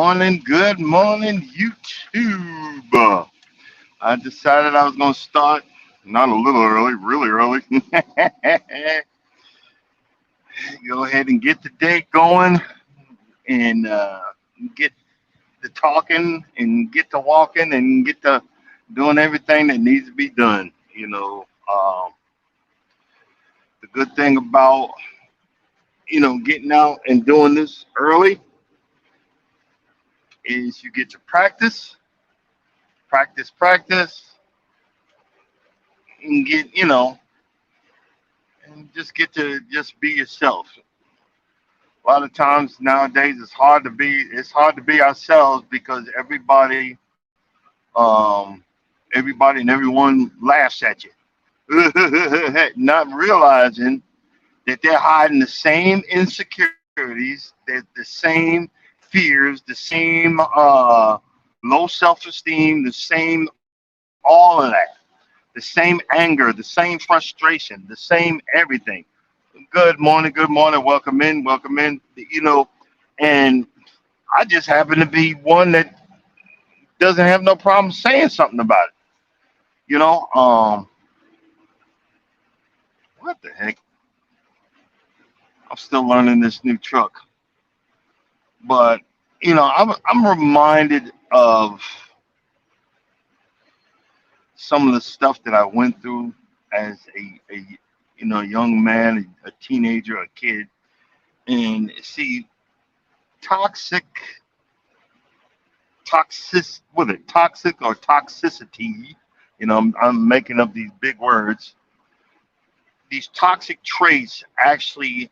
good morning, YouTube. I decided I was going to start not a little early, really early. Go ahead and get the day going and get the talking and get to walking and get to doing everything that needs to be done. The good thing about, getting out and doing this early is you get to practice, practice, and just get to just be yourself. A lot of times nowadays it's hard to be ourselves because everybody and everyone laughs at you. Not realizing that they're hiding the same insecurities, the same fears, the same low self-esteem, the same all of that, the same anger, the same frustration, the same everything. Good morning, welcome in, welcome in. And I just happen to be one that doesn't have no problem saying something about it. You know, um, what the heck? I'm still learning this new truck, but I'm reminded of some of the stuff that I went through as a young man, a teenager, a kid, and see toxic, toxic or toxicity. I'm making up these big words. These toxic traits actually,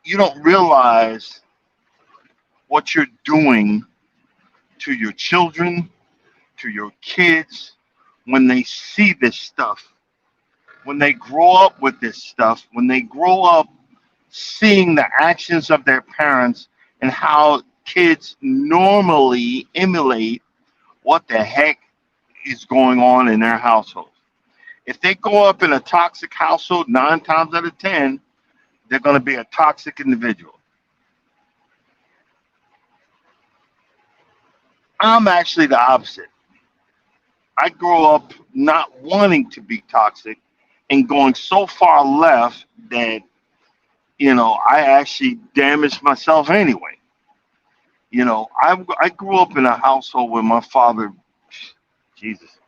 you don't realize what you're doing to your children, to your kids, when they see this stuff, when they grow up with this stuff, when they grow up seeing the actions of their parents and how kids normally emulate what the heck is going on in their household. If they grow up in a toxic household, 9 times out of 10, they're going to be a toxic individual. I'm actually the opposite. I grew up not wanting to be toxic and going so far left that, I actually damaged myself anyway. I grew up in a household where my father, Jesus,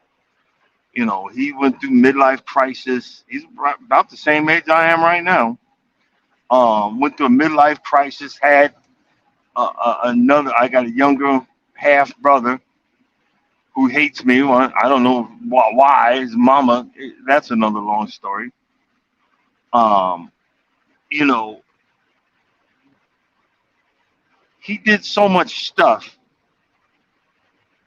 he went through midlife crisis. He's about the same age I am right now. Went through a midlife crisis, had I got a younger half brother who hates me. Well, I don't know why. His mama, that's another long story. Um, you know, he did so much stuff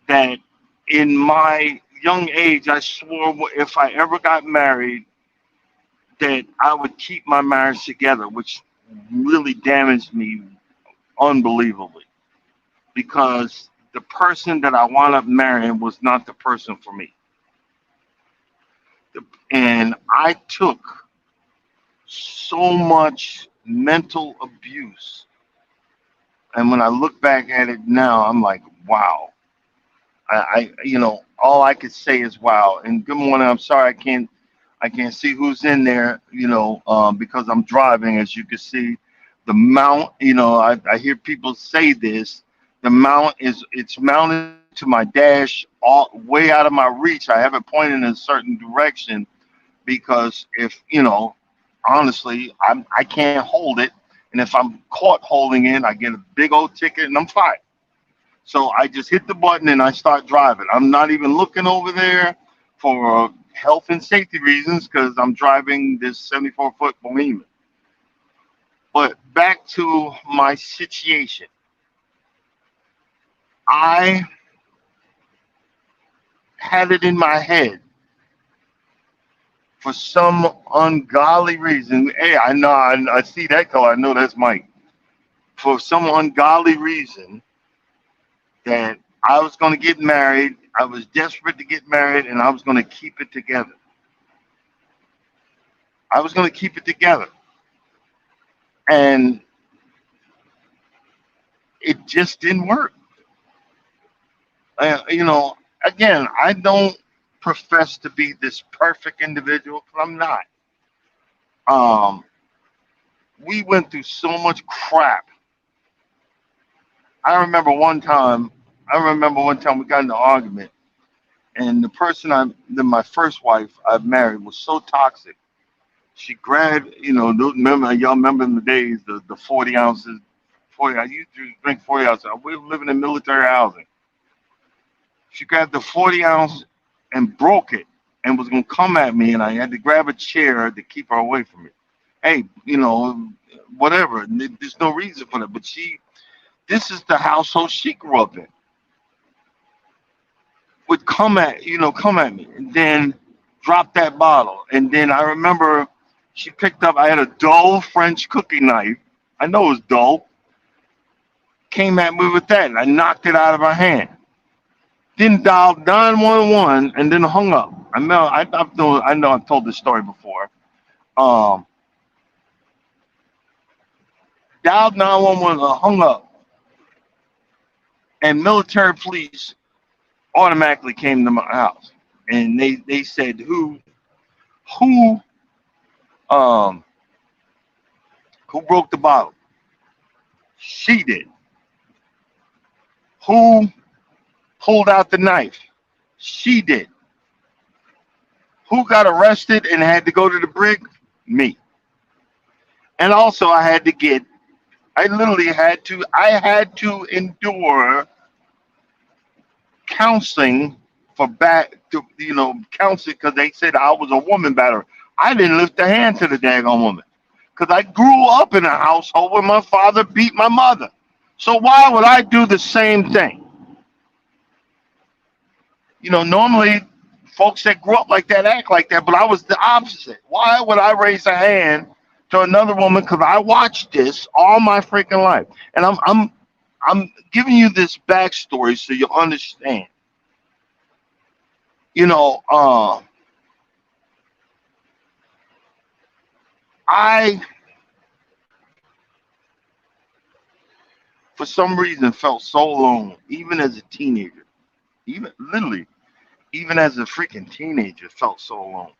that in my young age, I swore if I ever got married, that I would keep my marriage together, which really damaged me unbelievably because the person that I wound up marrying was not the person for me. And I took so much mental abuse. And when I look back at it now, I'm like, wow. All I could say is wow. And good morning. I'm sorry I can't see who's in there, because I'm driving. As you can see, the mount. I hear people say this. The mount it's mounted to my dash, all way out of my reach. I have it pointed in a certain direction because if honestly, I can't hold it, and if I'm caught holding it, I get a big old ticket and I'm fired. So I just hit the button and I start driving. I'm not even looking over there for health and safety reasons because I'm driving this 74-foot Bohemian. But back to my situation. I had it in my head for some ungodly reason. Hey, I know, I see that color. I know that's Mike. For some ungodly reason that I was going to get married. I was desperate to get married and I was going to keep it together. I was going to keep it together. And it just didn't work. You know, again, I don't profess to be this perfect individual 'cause I'm not. Um, we went through so much crap. I remember one time. I remember one time we got in an argument, and the person then my first wife I married was so toxic. She grabbed, remember y'all remember in the days the 40 ounces, 40. I used to drink 40 ounces. We were living in military housing. She grabbed the 40 ounce and broke it, and was gonna come at me, and I had to grab a chair to keep her away from me. Hey, whatever. There's no reason for that, but this is the household she grew up in. Would come at me, and then drop that bottle. And then I remember she picked up. I had a dull French cooking knife. I know it was dull. Came at me with that, and I knocked it out of her hand. Then dialed 911, and then hung up. I know I've told this story before. Um, Dialed 911, hung up, and military police automatically came to my house, and they said who um who broke the bottle? She did. Who pulled out the knife? She did. Who got arrested and had to go to the brig? Me. And also I literally had to endure counseling for counseling because they said I was a woman batterer. I didn't lift a hand to the daggone woman because I grew up in a household where my father beat my mother. So why would I do the same thing? Normally folks that grew up like that act like that, but I was the opposite. Why would I raise a hand to another woman? Because I watched this all my freaking life, and I'm giving you this backstory so you understand. You know, I for some reason felt so alone, even as a teenager, even literally, even as a freaking teenager, felt so alone.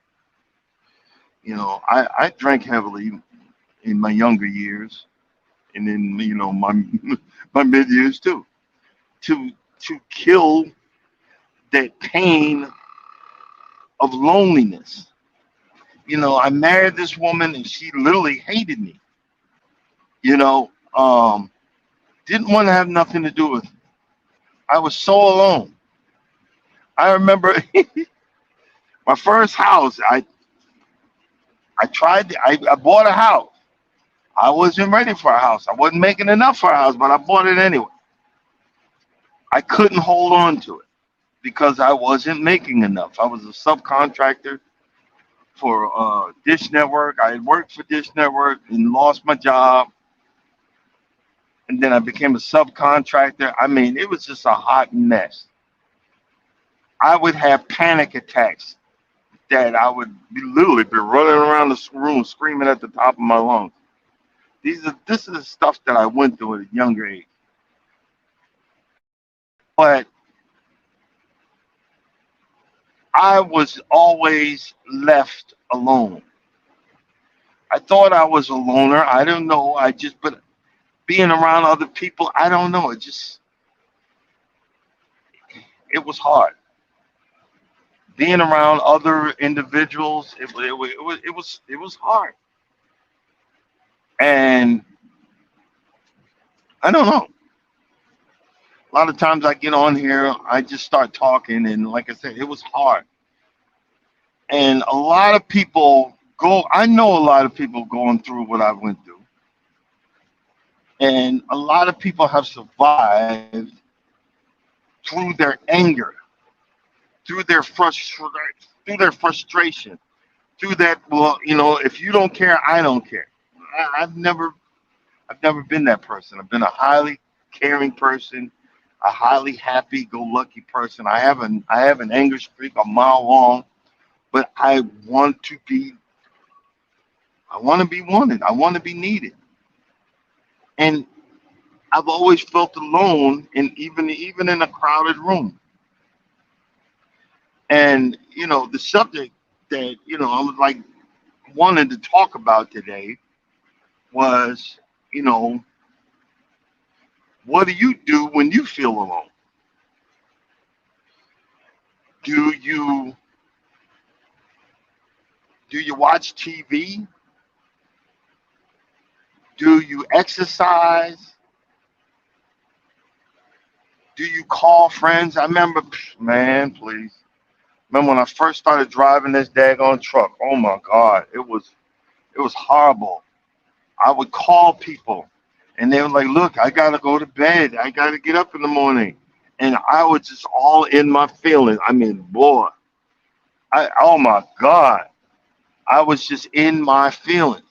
I drank heavily in my younger years, and in my my mid years too, to kill that pain of loneliness. I married this woman, and she literally hated me. You know, um, didn't want to have nothing to do with. I was so alone. I remember my first house. I bought a house. I wasn't ready for a house. I wasn't making enough for a house, but I bought it anyway. I couldn't hold on to it because I wasn't making enough. I was a subcontractor for Dish Network. I had worked for Dish Network and lost my job, and then I became a subcontractor. I mean, it was just a hot mess. I would have panic attacks that I would literally be running around the room screaming at the top of my lungs. This is the stuff that I went through at a younger age. But I was always left alone. I thought I was a loner. I don't know. But being around other people, I don't know. It was hard. Being around other individuals, it was hard. And I don't know. A lot of times I get on here, I just start talking, and like I said, it was hard. And a lot of people I know a lot of people going through what I went through. And a lot of people have survived through their anger, through their frustration, through that. Well, if you don't care, I don't care. I've never been that person. I've been a highly caring person, a highly happy-go-lucky person. I have an anger streak a mile long, but I want to be wanted. I want to be needed, and I've always felt alone, and even in a crowded room. And the subject that I was like wanted to talk about today was, you know, what do you do when you feel alone? Do you do you watch TV? Do you exercise? Do you call friends? I remember, man, please. Remember when I first started driving this daggone truck? Oh my God, it was horrible. I would call people, and they were like, "Look, I gotta go to bed. I gotta get up in the morning," and I was just all in my feelings. I mean, boy, oh my God, I was just in my feelings.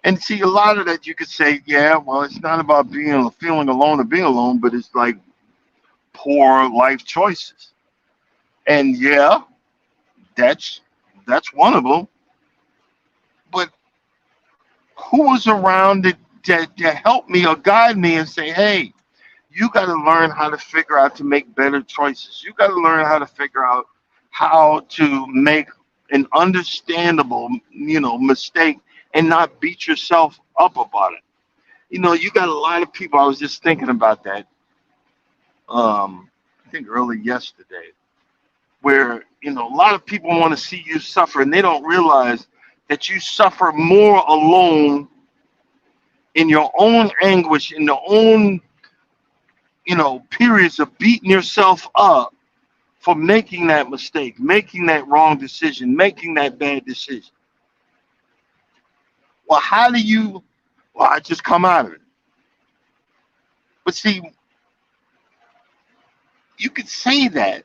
And see, a lot of that you could say, yeah, well, it's not about being feeling alone or being alone, but it's like poor life choices. And yeah, that's that's one of them. But who was around to help me or guide me and say, hey, you got to learn how to figure out to make better choices. You got to learn how to figure out how to make an understandable, mistake and not beat yourself up about it. You got a lot of people. I was just thinking about that. I think early yesterday, where a lot of people want to see you suffer, and they don't realize that you suffer more alone in your own anguish, in your own periods of beating yourself up for making that mistake, making that wrong decision, making that bad decision. Well, how do you? Well, I just come out of it. But see, you could say that,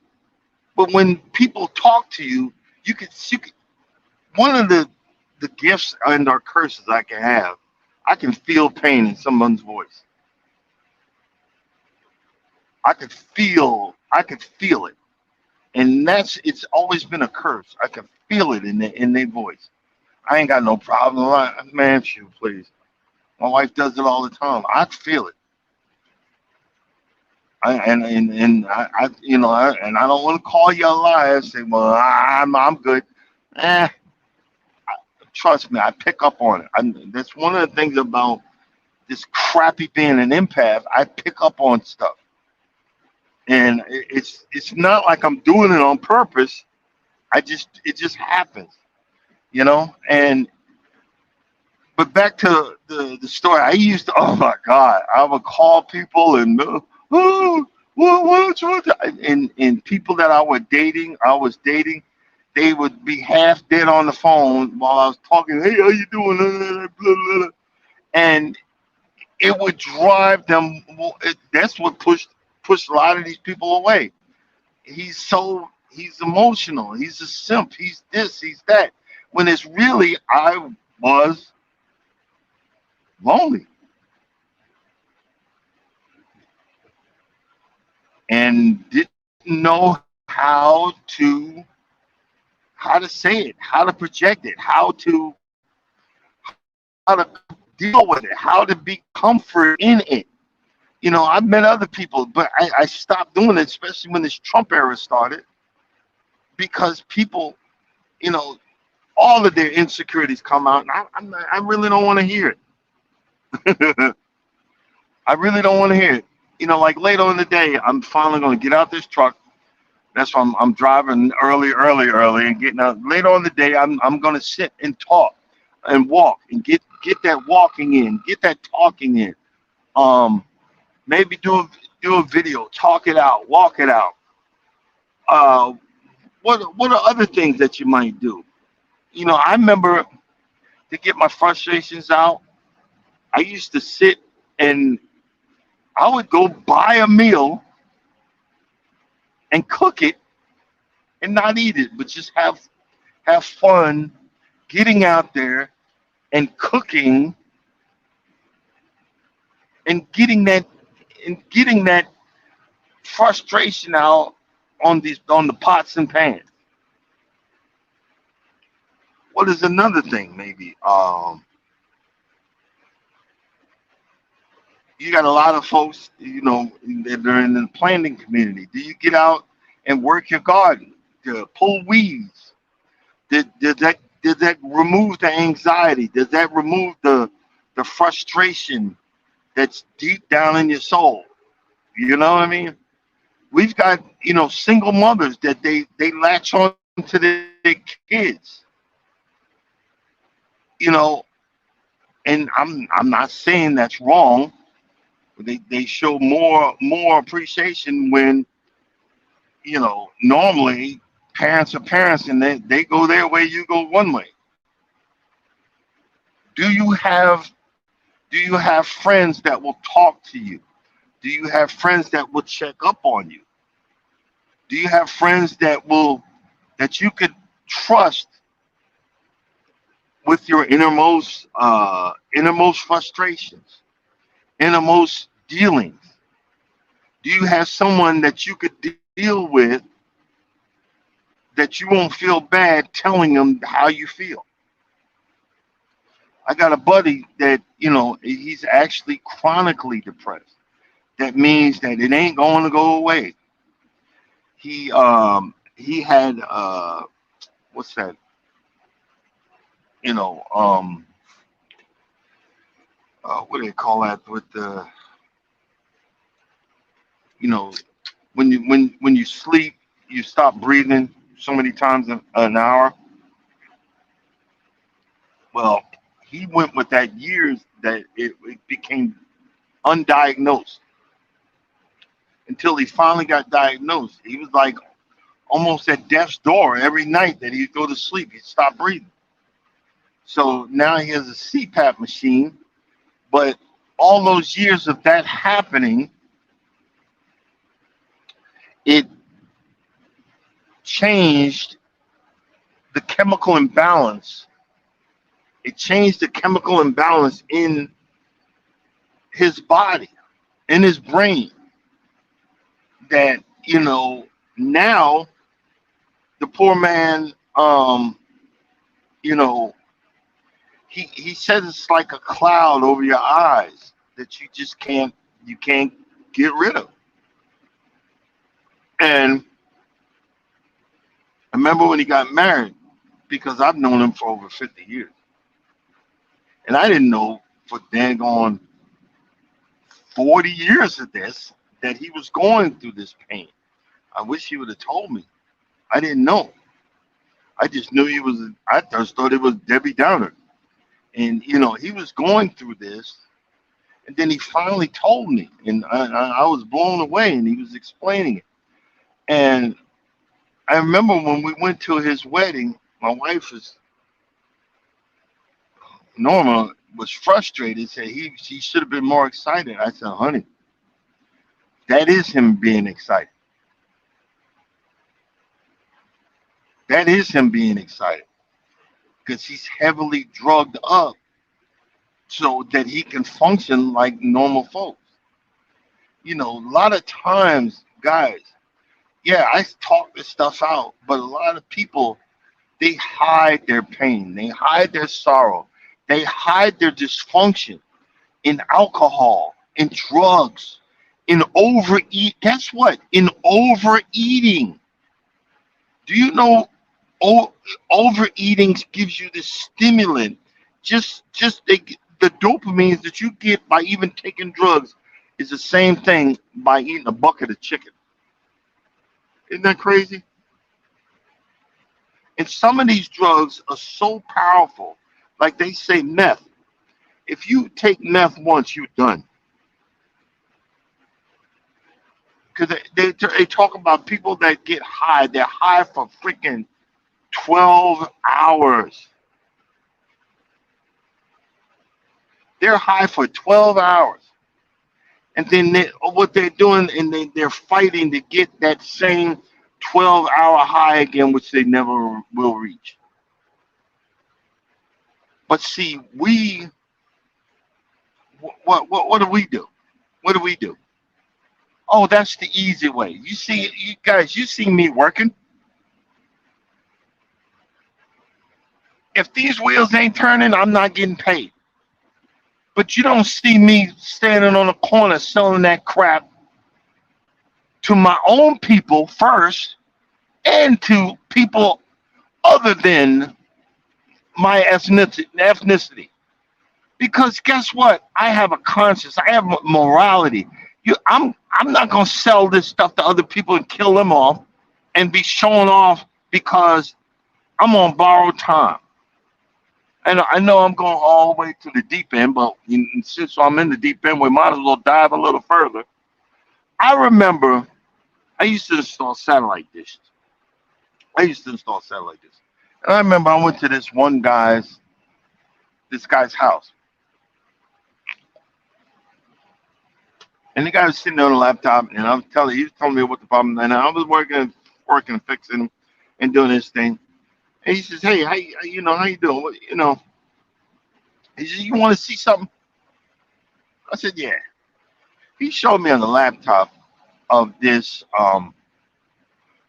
but when people talk to you, you could one of the gifts and or curses I can have, I can feel pain in someone's voice. I could feel it, and it's always been a curse. I can feel it in their voice. I ain't got no problem. Man, shoot, please. My wife does it all the time. I feel it. And I don't want to call you a liar and say, well, I'm good. Eh, trust me, I pick up on it. That's one of the things about this crappy being an empath. I pick up on stuff, and it's not like I'm doing it on purpose. It just happens, And but back to the story. I used to. Oh my God, I would call people and oh, what's wrong? And people that I was dating, they would be half dead on the phone while I was talking. Hey, how you doing? Blah, blah, blah. And it would drive them. That's what pushed a lot of these people away. He's emotional. He's a simp. He's this. He's that. When it's really I was lonely and didn't know how to say it, how to project it, how to deal with it, how to be comfort in it. I've met other people, but I stopped doing it, especially when this Trump era started, because people, you know, all of their insecurities come out, and I really don't want to hear it. I really don't want to hear it. Like later in the day, I'm finally going to get out this truck. That's why I'm driving early, and getting out. Later on in the day, I'm going to sit and talk and walk and get that walking in, get that talking in. Um, Maybe do a video, talk it out, walk it out. Uh, what are other things that you might do? I remember to get my frustrations out. I used to sit and I would go buy a meal and cook it and not eat it, but just have fun getting out there and cooking and getting that frustration out on the pots and pans. What is another thing? Maybe You got a lot of folks, that are in the planting community. Do you get out and work your garden to pull weeds? Does that remove the anxiety? Does that remove the frustration that's deep down in your soul? You know what I mean? We've got single mothers that they latch on to their kids, you know, and I'm not saying that's wrong. They show more appreciation when normally parents are parents and they go their way, you go one way. Do you have friends that will talk to you? Do you have friends that will check up on you? Do you have friends that you could trust with your innermost frustrations, innermost dealings? Do you have someone that you could deal with that you won't feel bad telling them how you feel? I got a buddy that he's actually chronically depressed. That means that it ain't going to go away. He had what's that? You know, um, what do they call that with the you know when you sleep you stop breathing so many times an hour. Well, he went with that years that it became undiagnosed until he finally got diagnosed. He was like almost at death's door every night that he'd go to sleep. He'd stop breathing. So now he has a CPAP machine. But all those years of that happening, it changed the chemical imbalance. It changed the chemical imbalance in his body, in his brain. That now the poor man, you know, he says it's like a cloud over your eyes that you can't get rid of. And I remember when he got married, because I've known him for over 50 years, and I didn't know for dang on 40 years of this that he was going through this pain. I wish he would have told me. I didn't know. I just knew he was. I just thought it was Debbie Downer, and he was going through this, and then he finally told me, and I was blown away, and he was explaining it. And I remember when we went to his wedding, my wife was Norma was frustrated, said she should have been more excited. I said, honey, that is him being excited. That is him being excited because he's heavily drugged up so that he can function like normal folks. A lot of times, guys, yeah, I talk this stuff out, but a lot of people, they hide their pain, they hide their sorrow, they hide their dysfunction in alcohol, in drugs, in overeat. Guess what? In overeating. Do you know o- overeating gives you the stimulant? The dopamines that you get by even taking drugs is the same thing by eating a bucket of chicken. Isn't that crazy? And some of these drugs are so powerful, like they say meth. If you take meth once, you're done. Because they talk about people that get high. They're high for freaking 12 hours. They're high for 12 hours. And then what they're doing, and they're fighting to get that same 12-hour high again, which they never will reach. But see, what do we do? What do we do? Oh, that's the easy way. You see, you guys, you see me working. If these wheels ain't turning, I'm not getting paid. But you don't see me standing on the corner selling that crap to my own people first and to people other than my ethnicity. Because guess what? I have a conscience. I have morality. I'm not gonna sell this stuff to other people and kill them off and be showing off because I'm on borrowed time. And I know I'm going all the way to the deep end, but since I'm in the deep end, we might as well dive a little further. I remember I used to install satellite dishes. I used to install satellite dishes. And I remember I went to this guy's house. And the guy was sitting on a laptop, and he was telling me what the problem, and I was working, fixing, and doing this thing. And he says, "Hey, how you doing? He says, you want to see something?" I said, "Yeah." He showed me on the laptop of this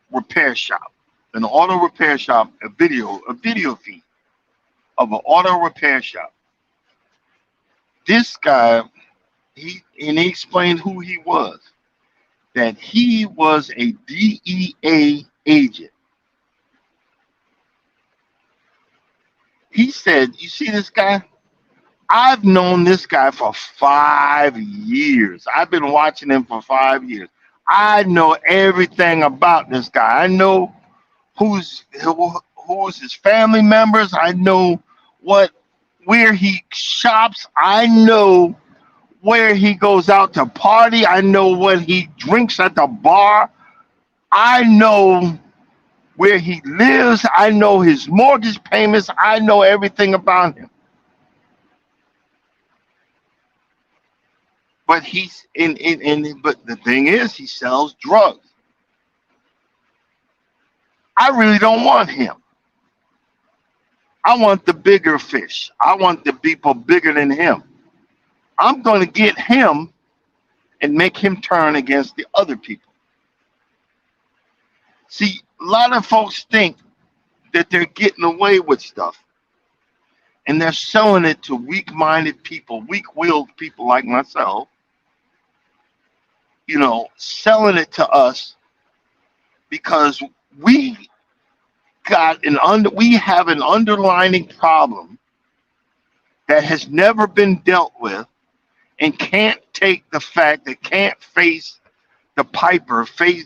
repair shop, an auto repair shop, a video feed of an auto repair shop. This guy, he explained who he was. That he was a DEA agent. He said, "You see this guy? I've known this guy for 5 years. I've been watching him for 5 years. I know everything about this guy. I know who's his family members. I know what where he shops. I know where he goes out to party. I know what he drinks at the bar. I know where he lives. I know his mortgage payments. I know everything about him." But but the thing is, he sells drugs. I really don't want him. I want the bigger fish. I want the people bigger than him. I'm going to get him and make him turn against the other people. See, a lot of folks think that they're getting away with stuff, and they're selling it to weak-minded people, weak-willed people like myself, selling it to us because we we have an underlying problem that has never been dealt with and can't take the fact that can't face the piper, face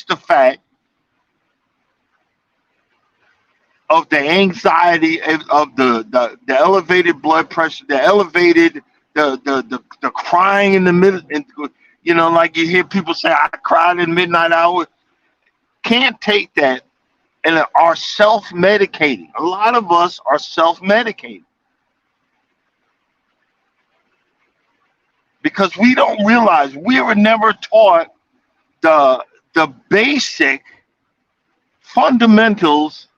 the fact of the anxiety of the elevated blood pressure, the elevated the crying in the middle, and like you hear people say, "I cried in midnight hour." Can't take that and are self-medicating. A lot of us are self-medicating because we don't realize we were never taught the basic fundamentals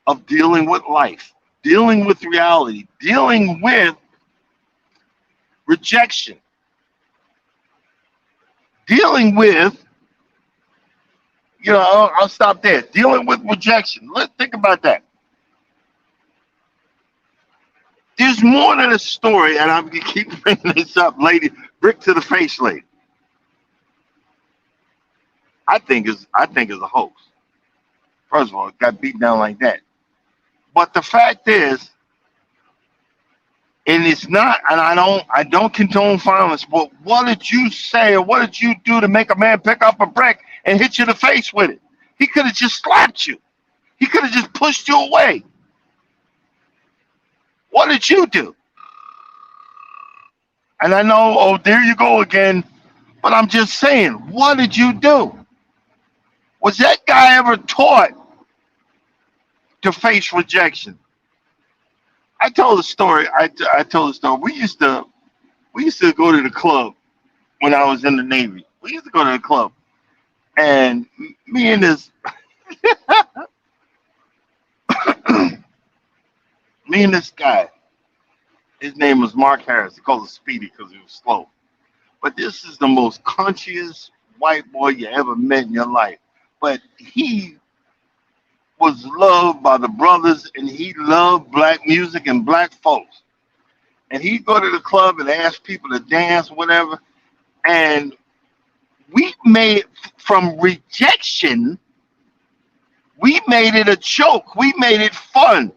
of dealing with life, dealing with reality, dealing with rejection, dealing with, I'll stop there. Dealing with rejection. Let's think about that. There's more than a story, and I'm gonna keep bringing this up, lady. Brick to the face, lady. I think is a hoax. First of all, it got beat down like that. But the fact is, and it's not, and I don't condone violence, but what did you say or what did you do to make a man pick up a brick and hit you in the face with it? He could have just slapped you. He could have just pushed you away. What did you do? And I know, oh, there you go again, but I'm just saying, what did you do? Was that guy ever taught to face rejection? I told a story. I told a story. We used to go to the club when I was in the Navy. We used to go to the club, and me and this me and this guy. His name was Mark Harris. They called him Speedy because he was slow. But this is the most conscious white boy you ever met in your life. But he was loved by the brothers, and he loved black music and black folks. and he'd go to the club and ask people to dance, whatever. And we made from rejection, we made it a joke. We made it fun.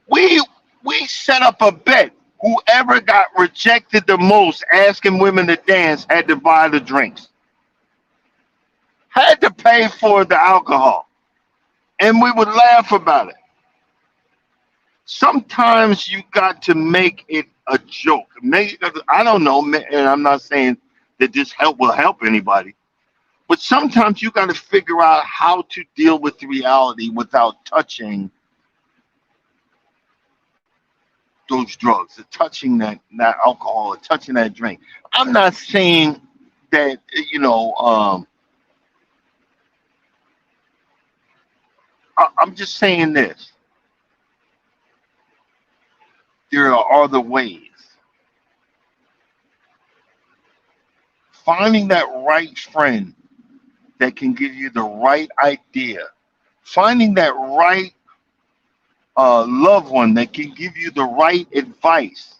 We we set up a bet. Whoever got rejected the most asking women to dance had to buy the drinks, had to pay for the alcohol, and we would laugh about it. Sometimes you got to make it a joke. Make, I don't know, and I'm not saying that this help will help anybody, but sometimes you got to figure out how to deal with reality without touching those drugs, or touching that alcohol, or touching that drink. I'm not saying that I'm just saying this. There are other ways. Finding that right friend that can give you the right idea. Finding that right loved one that can give you the right advice.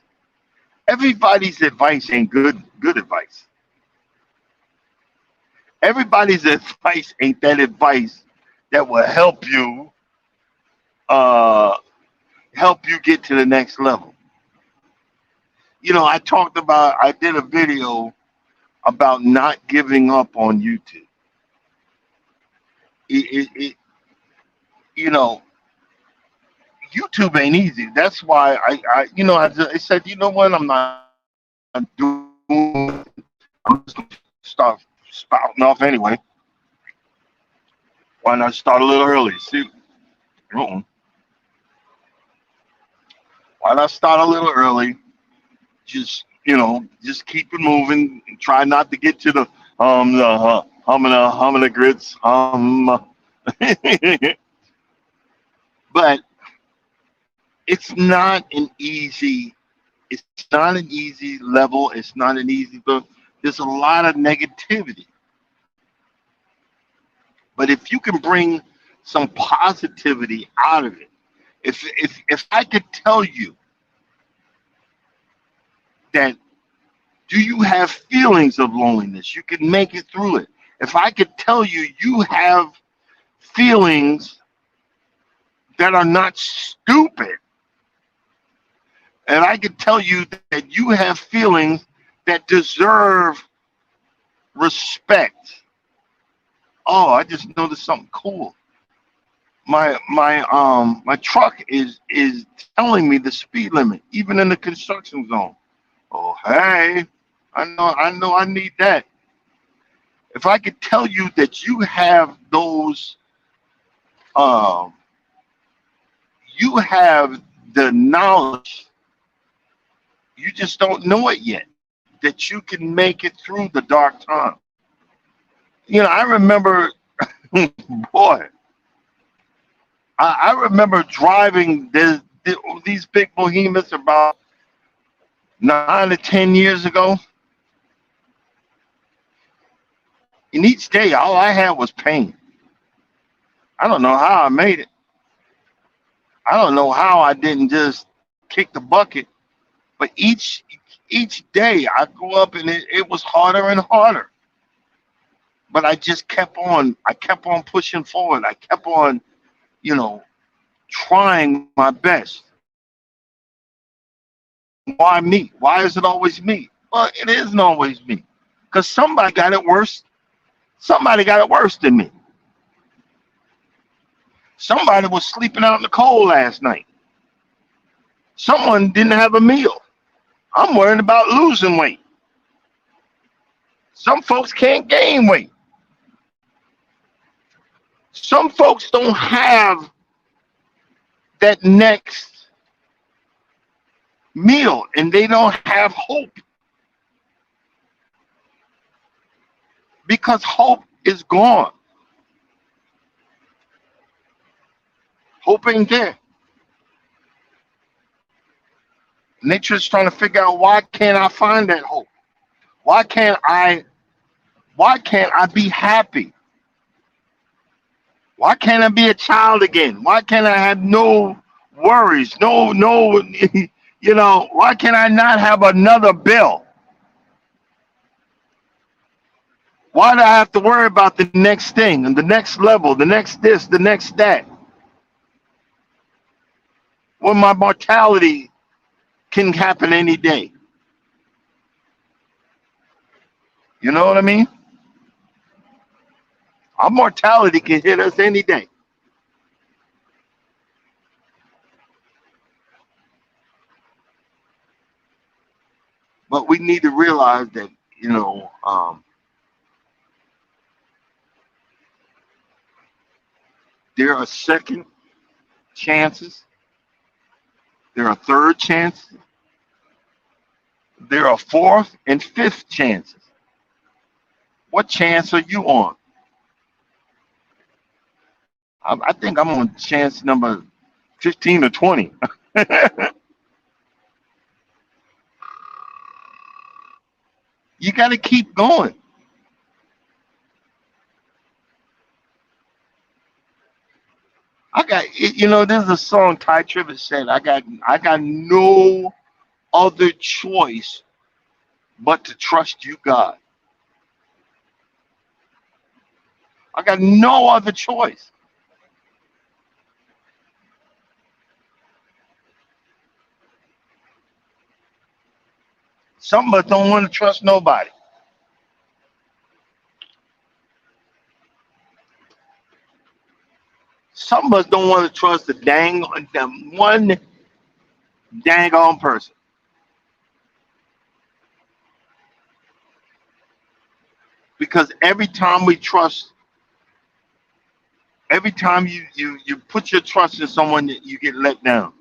Everybody's advice ain't good advice. Everybody's advice ain't that advice that will uh, help you get to the next level. I did a video about not giving up on YouTube. It you know, YouTube ain't easy. That's why I said, you know what, I'm not doing. I'm just gonna start spouting off anyway. Why not start a little early? See, uh-uh. Why not start a little early? Just keep it moving. Try not to get to humming the grits. But it's not an easy. It's not an easy level. It's not an easy book. There's a lot of negativity. But if you can bring some positivity out of it, if I could tell you that, do you have feelings of loneliness? You can make it through it. If I could tell you you have feelings that are not stupid, and I could tell you that you have feelings that deserve respect. Oh, I just noticed something cool. My truck is telling me the speed limit, even in the construction zone. Oh, hey, I know I need that. If I could tell you that you have those, um, you have the knowledge, you just don't know it yet, that you can make it through the dark time. I remember, boy, I remember driving these big behemoths about 9 to 10 years ago. And each day, all I had was pain. I don't know how I made it. I don't know how I didn't just kick the bucket. But each day, I go up and it was harder and harder. But I just kept on. I kept on pushing forward. I kept on, you know, trying my best. Why me? Why is it always me? Well, it isn't always me, because somebody got it worse. Somebody got it worse than me. Somebody was sleeping out in the cold last night. Someone didn't have a meal. I'm worried about losing weight. Some folks can't gain weight. Some folks don't have that next meal, and they don't have hope, because hope is gone. Hope ain't there. Nature's trying to figure out, why can't I find that hope? Why can't I be happy? Why can't I be a child again? Why can't I have no worries? No, Why can I not have another bill? Why do I have to worry about the next thing and the next level, the next this, the next that? When my mortality can happen any day. You know what I mean? Our mortality can hit us any day. But we need to realize that, there are second chances, there are third chances, there are fourth and fifth chances. What chance are you on? I think I'm on chance number 15 or 20. You got to keep going. There's a song Ty Tribbett said, I got no other choice but to trust you, God. I got no other choice. Some of us don't want to trust nobody. Some of us don't want to trust the one dang on person. Because every time you put your trust in someone, you get let down.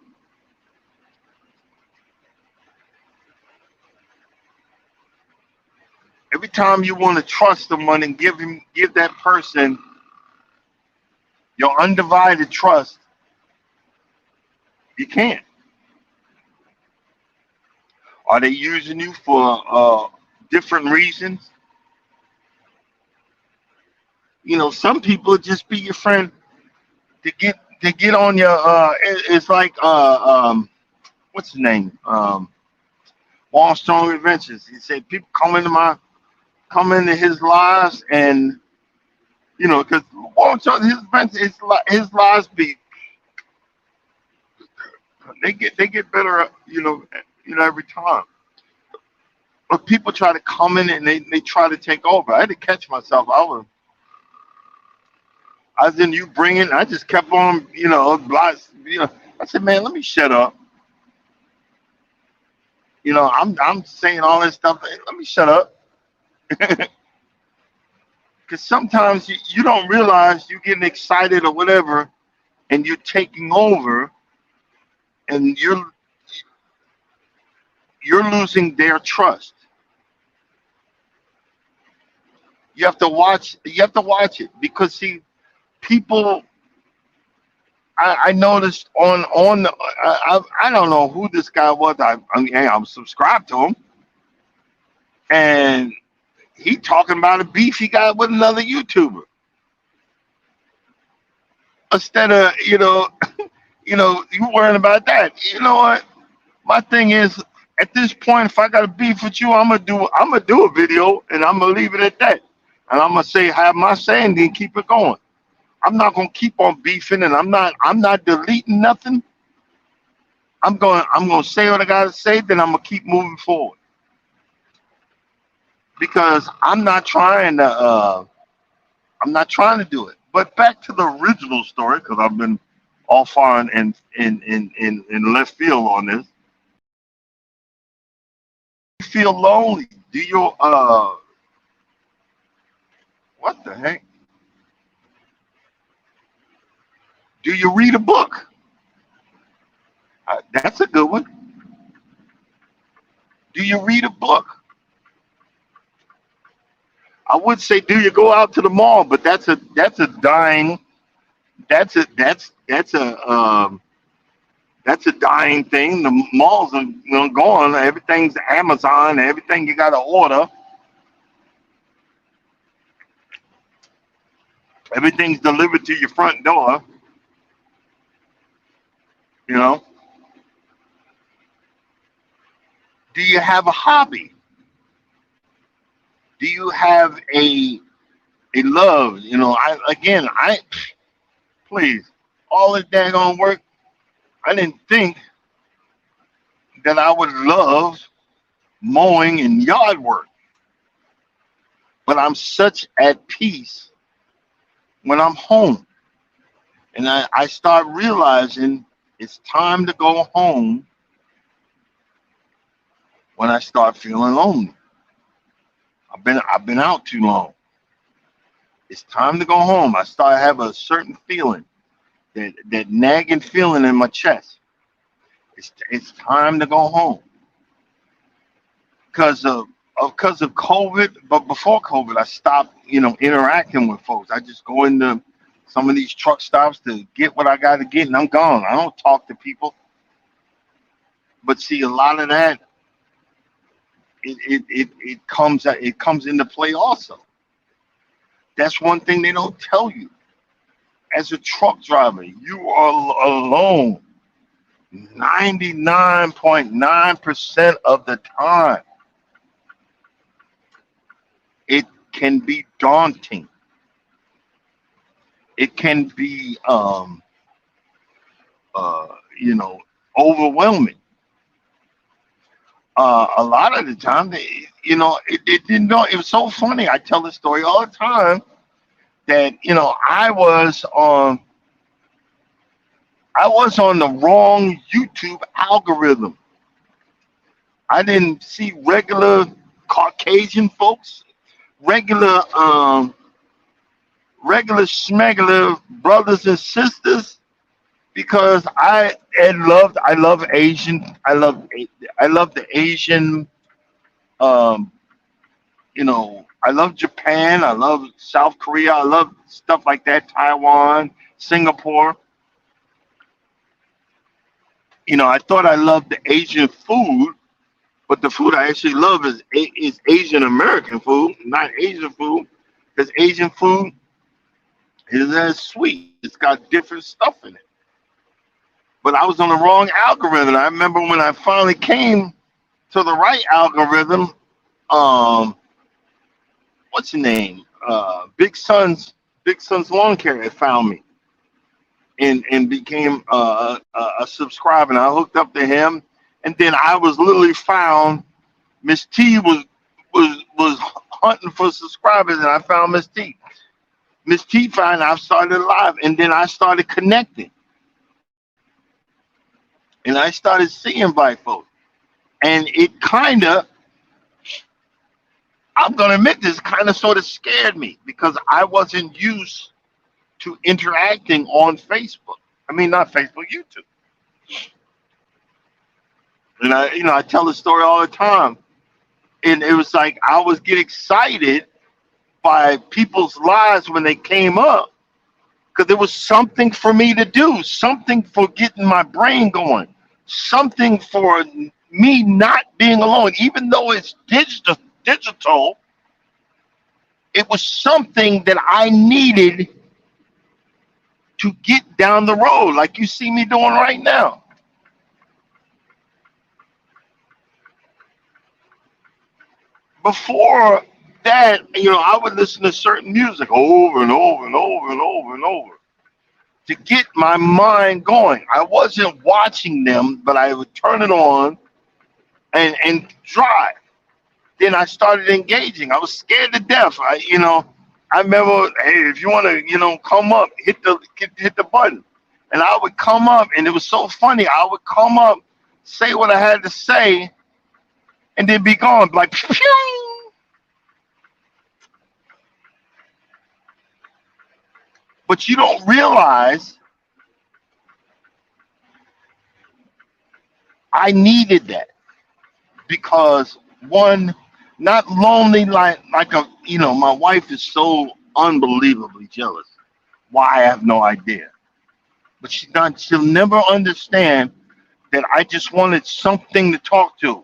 Every time you want to trust someone and give that person your undivided trust, you can't. Are they using you for different reasons? Some people just be your friend to get on your. It's like what's his name? Wall Strong Adventures. He said people come into his lives, and because Wall Strong his lives be they get better, every time. But people try to come in and they try to take over. I had to catch myself. I was in you bringing. I just kept on, I said, man, let me shut up. I'm saying all this stuff. Hey, let me shut up. Because sometimes you don't realize you're getting excited or whatever, and you're taking over, and you're losing their trust. You have to watch it because see, people. I noticed on the, I don't know who this guy was. I'm subscribed to him, and he talking about a beef he got with another YouTuber. Instead of you worrying about that. You know what? My thing is, at this point, if I got a beef with you, I'm gonna do a video and I'm gonna leave it at that, and I'm gonna say have my say and then keep it going. I'm not gonna keep on beefing, and I'm not deleting nothing. I'm gonna say what I gotta say, then I'm gonna keep moving forward because I'm not trying to do it. But back to the original story, because I've been all far in left field on this. You feel lonely? Do you what the heck? Do you read a book? That's a good one. Do you read a book? I would say, do you go out to the mall? But that's a dying that's a dying thing. The malls are gone. Everything's Amazon. Everything you got to order. Everything's delivered to your front door. You know. Do you have a hobby? Do you have a love? I please, all this daggone work. I didn't think that I would love mowing and yard work, but I'm such at peace when I'm home. And I start realizing it's time to go home when I start feeling lonely. I've been out too long. It's time to go home. I start have a certain feeling, that nagging feeling in my chest. It's time to go home because of COVID. But before COVID, I stopped interacting with folks. I just go into some of these truck stops to get what I got to get, and I'm gone. I don't talk to people. But see, a lot of that it comes into play also. That's one thing they don't tell you. As a truck driver, you are alone 99.9% of the time. It can be daunting. It can be uh, you know overwhelming. A lot of the time, it didn't know. It was so funny. I tell this story all the time that I was on the wrong YouTube algorithm. I didn't see regular Caucasian folks, regular regular smegular brothers and sisters, because I love Asian. I love the Asian. Um, I love Japan. I love South Korea. I love stuff like that. Taiwan, Singapore. I thought I loved the Asian food, but the food I actually love is Asian American food, not Asian food, because Asian food is as sweet. It's got different stuff in it. But I was on the wrong algorithm. I remember when I finally came to the right algorithm. Um, what's his name? Big Son's Lawn Care had found me and became a subscriber. And I hooked up to him, and then I was literally found. Miss T was hunting for subscribers, and I found Miss T. Miss T found I started live, and then I started connecting, and I started seeing by folks, and it kind of. I'm gonna admit this kind of sort of scared me because I wasn't used to interacting on Facebook. I mean, not Facebook, YouTube. And I tell the story all the time. And it was like I was get excited by people's lives when they came up because there was something for me to do, something for getting my brain going, something for me not being alone, even though it's digital. It was something that I needed to get down the road, like you see me doing right now. Before that, I would listen to certain music over and over and over and over and over to get my mind going. I wasn't watching them, but I would turn it on and drive. Then I started engaging. I was scared to death. I remember, hey, if you want to, come up, hit the button, and I would come up, and it was so funny. I would come up, say what I had to say, and then be gone, like, phew. But you don't realize I needed that because one, not lonely like my wife is so unbelievably jealous. Why, I have no idea. But she'll never understand that I just wanted something to talk to.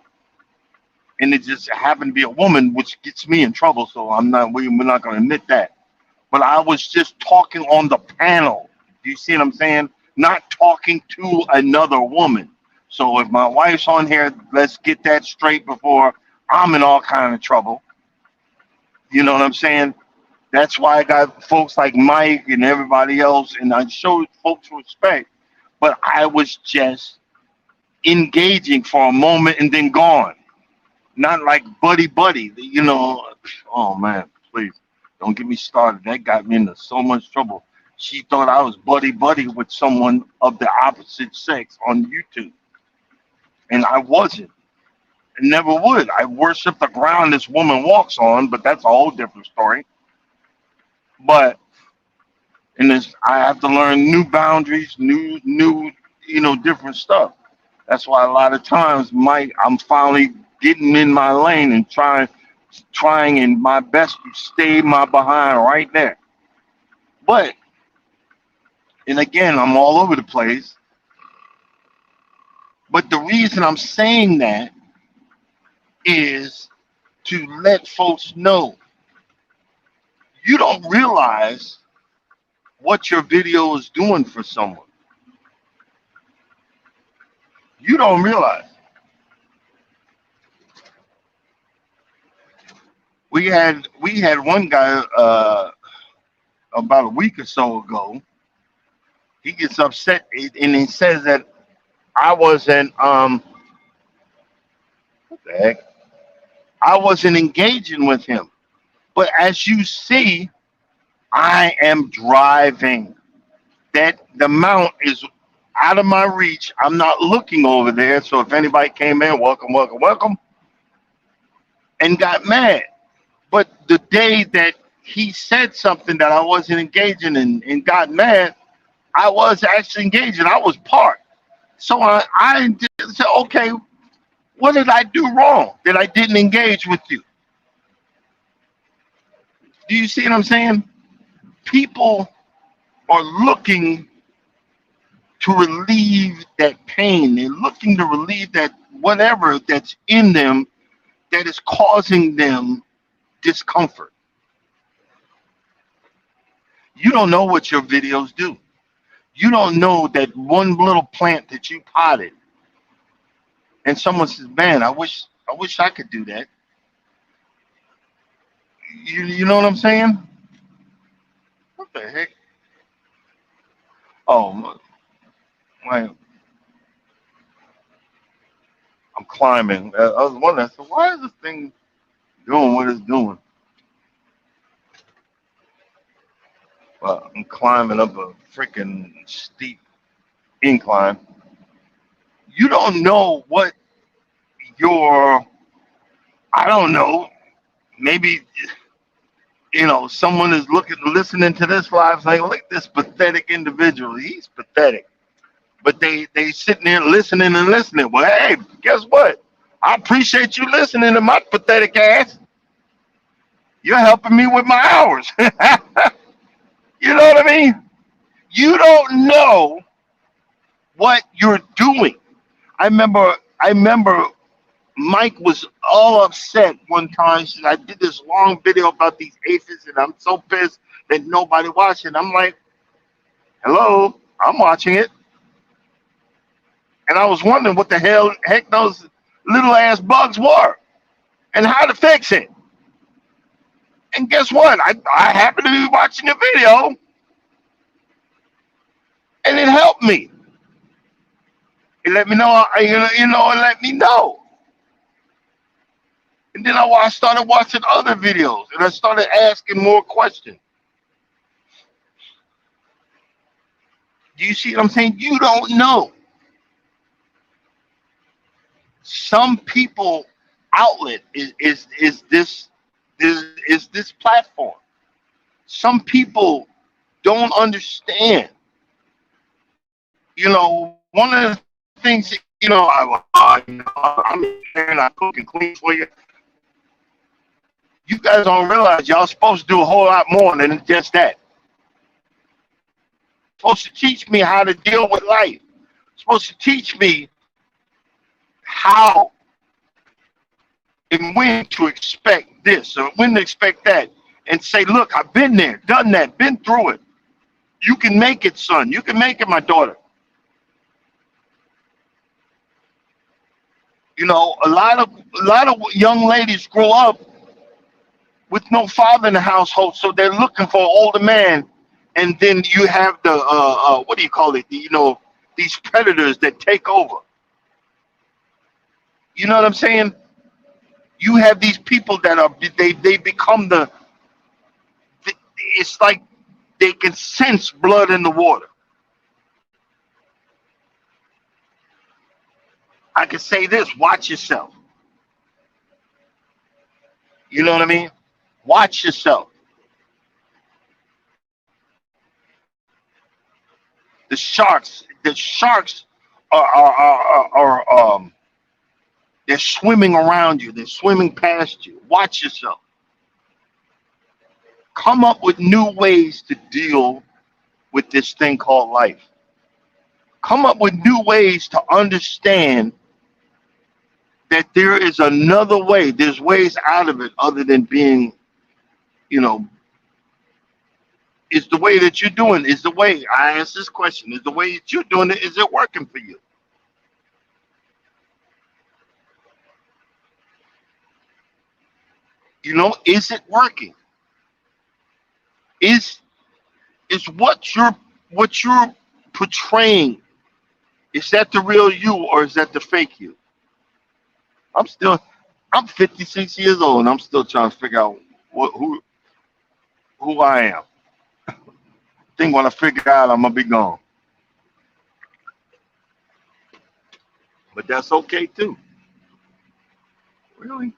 And it just happened to be a woman, which gets me in trouble, so we're not gonna admit that. But I was just talking on the panel. Do you see what I'm saying? Not talking to another woman, So if my wife's on here, let's get that straight before I'm in all kind of trouble. You know what I'm saying? That's why I got folks like Mike and everybody else, and I showed folks respect. But I was just engaging for a moment and then gone. Not like buddy buddy, you know. Oh man, please don't get me started. That got me into so much trouble. She thought I was buddy buddy with someone of the opposite sex on YouTube, and I wasn't. I never would. I worship the ground this woman walks on, but that's a whole different story. But in this, I have to learn new boundaries, new, different stuff. That's why a lot of times, Mike, I'm finally getting in my lane and trying in my best to stay my behind right there. But, and again, I'm all over the place. But the reason I'm saying that is to let folks know you don't realize what your video is doing for someone. You don't realize. We had one guy about a week or so ago. He gets upset and he says that I wasn't what the heck? I wasn't engaging with him. But as you see, I am driving. That the mount is out of my reach. I'm not looking over there. So if anybody came in, welcome, welcome, welcome, and got mad. But the day that he said something that I wasn't engaging in and got mad, I was actually engaging. I was part. So I said, okay, what did I do wrong that I didn't engage with you? Do you see what I'm saying? People are looking to relieve that pain. They're looking to relieve that whatever that's in them that is causing them discomfort. You don't know what your videos do. You don't know that one little plant that you potted and someone says, man, I wish I could do that. You know what I'm saying? What the heck? Oh, my, I'm climbing. I was wondering, so why is this thing doing what it's doing? Well, I'm climbing up a freaking steep incline. You don't know what your, I don't know, maybe, someone is listening to this live saying, look at this pathetic individual. He's pathetic. But they sitting there listening and listening. Well, hey, guess what? I appreciate you listening to my pathetic ass. You're helping me with my hours. You know what I mean? You don't know what you're doing. I remember Mike was all upset one time. He said, I did this long video about these aphids and I'm so pissed that nobody watched it. I'm like, hello, I'm watching it. And I was wondering what the heck those little ass bugs were and how to fix it. And guess what? I happened to be watching the video and it helped me. It let me know, it let me know. And then I started watching other videos and I started asking more questions. Do you see what I'm saying? You don't know. Some people outlet is this platform. Some people don't understand. One of the things, I'm here and I cook and clean for you. You guys don't realize y'all supposed to do a whole lot more than just that. Supposed to teach me how to deal with life. Supposed to teach me how and when to expect this or when to expect that, and say, look, I've been there, done that, been through it. You can make it, son. You can make it, my daughter. You know, a lot of young ladies grow up with no father in the household, so they're looking for an older man. And then you have the what do you call it? You know, these predators that take over. You know what I'm saying? You have these people that are they become it's like they can sense blood in the water. I can say this: watch yourself. You know what I mean? Watch yourself. The sharks are they're swimming around you. They're swimming past you. Watch yourself. Come up with new ways to deal with this thing called life. Come up with new ways to understand that there is another way. There's ways out of it other than being, you know, is the way that you're doing, is the way, I ask this question, is the way that you're doing it, is it working for you? You know, is it working? Is is what you're portraying, is that the real you or is that the fake you? I'm still I'm 56 years old and I'm still trying to figure out what who I am. Think when I figure out I'm gonna be gone. But that's okay too. Really?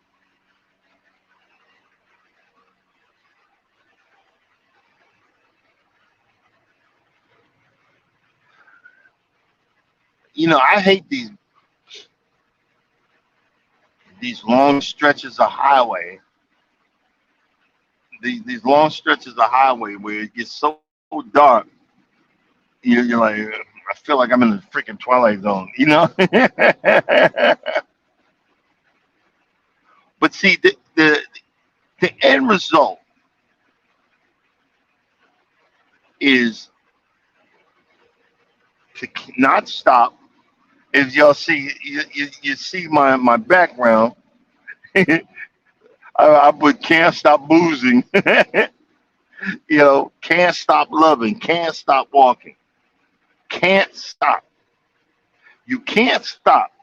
You know, I hate these long stretches of highway, these long stretches of highway where it gets so dark, you're like, I feel like I'm in the freaking twilight zone, you know. But see, the end result is to not stop. If y'all see, you see my background. I put can't stop boozing. You know, can't stop loving, can't stop walking, can't stop. You can't stop.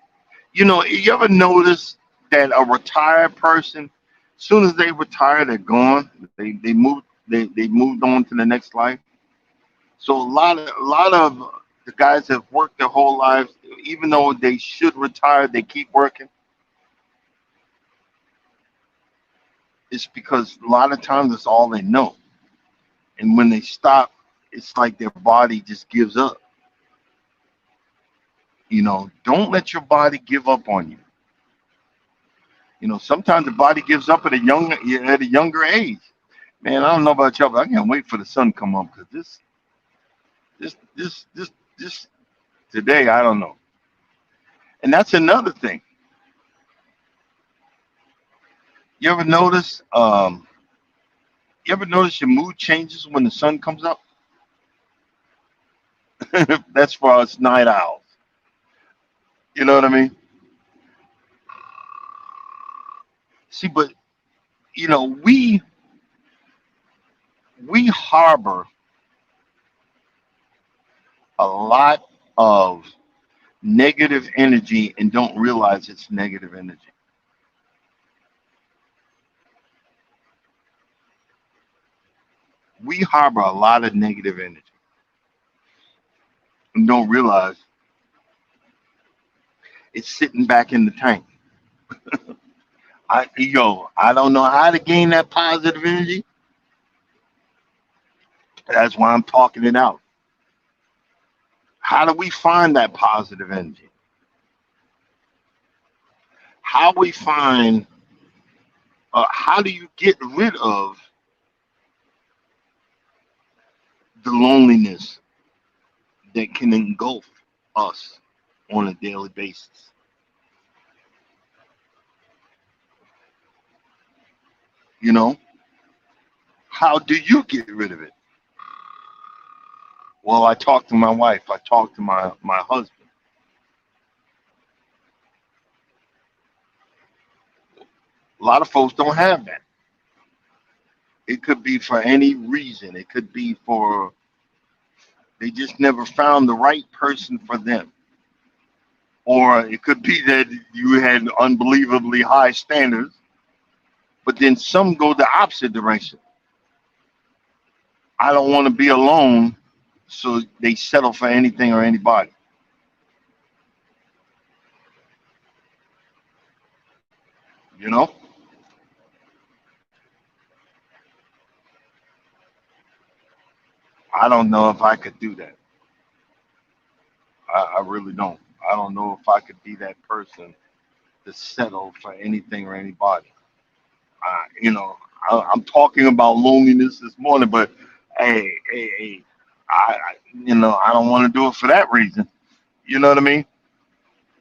You know, you ever notice that a retired person, as soon as they retire, they're gone. They moved on to the next life. So a lot of the guys have worked their whole lives, even though they should retire, they keep working. It's because a lot of times it's all they know. And when they stop, it's like their body just gives up. You know, don't let your body give up on you. You know, sometimes the body gives up at a younger age. Man, I don't know about y'all, but I can't wait for the sun to come up because this today, I don't know. And that's another thing. You ever notice? You ever notice your mood changes when the sun comes up? That's for us night owls. You know what I mean? See, but you know, we harbor a lot of negative energy and don't realize it's negative energy. We harbor a lot of negative energy and don't realize it's sitting back in the tank. I don't know how to gain that positive energy. That's why I'm talking it out. How do we find that positive energy? How we find how do you get rid of the loneliness that can engulf us on a daily basis? You know, how do you get rid of it? Well, I talk to my wife, I talk to my husband. lot of folks don't have that. It could be for any reason. It could be for they just never found the right person for them. Or it could be that you had unbelievably high standards, but then some go the opposite direction. I don't want to be alone, so they settle for anything or anybody. You know, I don't know if I could do that. I really don't. I don't know if I could be that person to settle for anything or anybody. You know, I'm talking about loneliness this morning, but hey, I don't want to do it for that reason. You know what I mean?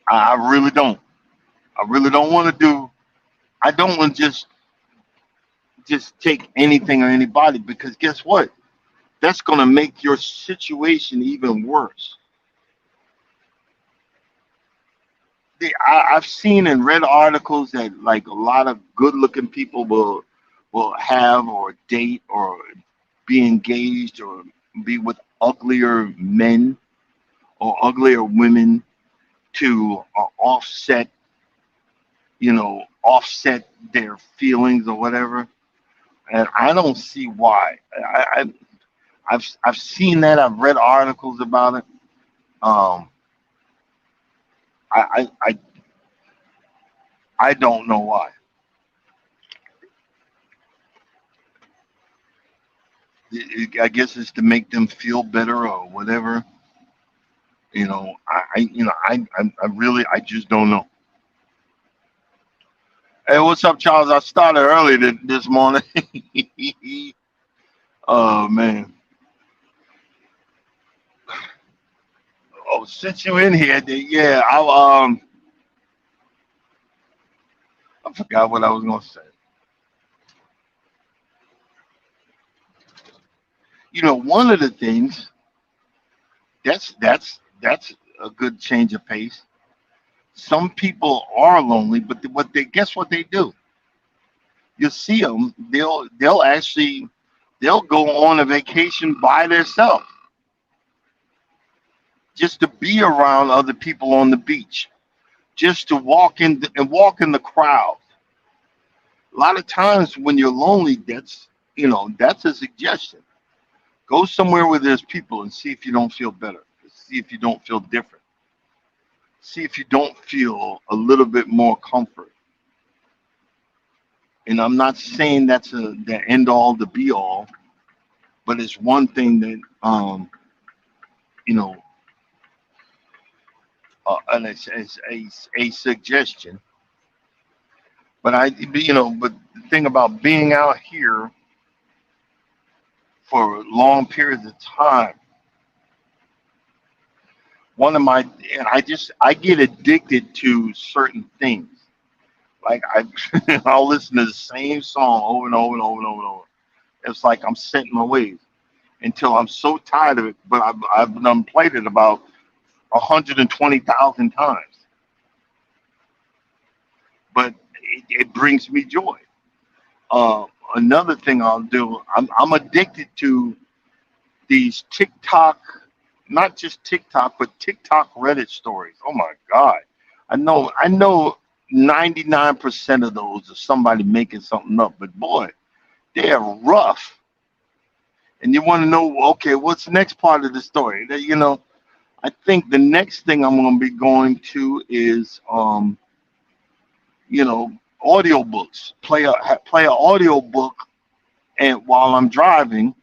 I really don't. I really don't want to do. I don't want to just take anything or anybody because guess what? That's gonna make your situation even worse. I've seen and read articles that like a lot of good-looking people will have or date or be engaged or be with uglier men or uglier women to offset, offset their feelings or whatever. And I don't see why. I've seen that. I've read articles about it. Um, I, I I I don't know why. I guess it's to make them feel better or whatever. I really, I just don't know. Hey, what's up, Charles? I started early this morning. Oh man. Oh, since you're in here, yeah, I forgot what I was gonna say. One of the things that's a good change of pace. Some people are lonely, but what they guess what they do? You see them, they'll actually they'll go on a vacation by themselves just to be around other people on the beach, just to walk in the crowd. A lot of times when you're lonely, that's a suggestion. Go somewhere where there's people and see if you don't feel better. See if you don't feel different. See if you don't feel a little bit more comfort. And I'm not saying that's the end all, the be all, but it's one thing that you know, and it's a suggestion. But the thing about being out here for long periods of time, one of my, and I get addicted to certain things. Like I'll listen to the same song over and over and over and over and over. It's like I'm set in my ways until I'm so tired of it. But I've done played it about 120,000 times. But it brings me joy. Another thing I'll do, I'm addicted to these TikTok, not just TikTok, but TikTok Reddit stories. Oh my God. I know 99% of those are somebody making something up, but boy, they're rough. And you want to know, okay, what's the next part of the story? I think the next thing I'm going to be going to is, audiobooks. Play an audio book and while I'm driving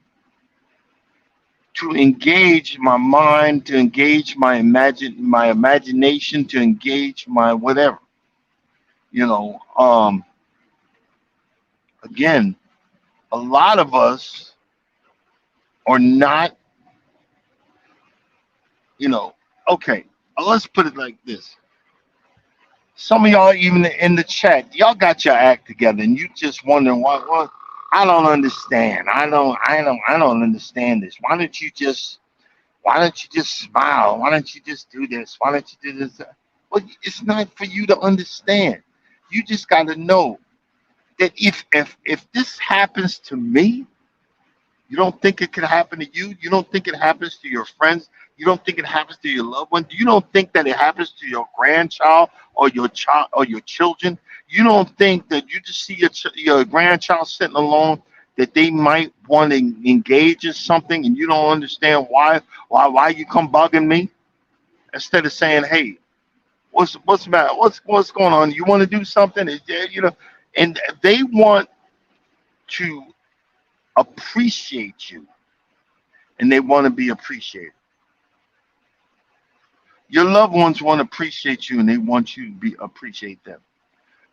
to engage my mind, to engage my imagination, to engage my whatever. You know, again, a lot of us are not, you know, okay, let's put it like this. Some of y'all, even in the chat, y'all got your act together, and you just wondering why. Well, I don't understand. I don't understand this. Why don't you just smile? Why don't you just do this? Why don't you do this? Well, it's not for you to understand. You just got to know. That if this happens to me, you don't think it could happen to you? You don't think it happens to your friends? You don't think it happens to your loved one? You don't think that it happens to your grandchild or your child or your children? You don't think that you just see your grandchild sitting alone, that they might want to engage in something and you don't understand why you come bugging me, instead of saying, hey, what's the matter? What's going on? You want to do something? And they want to appreciate you, and they want to be appreciated. Your loved ones want to appreciate you, and they want you to be appreciate them.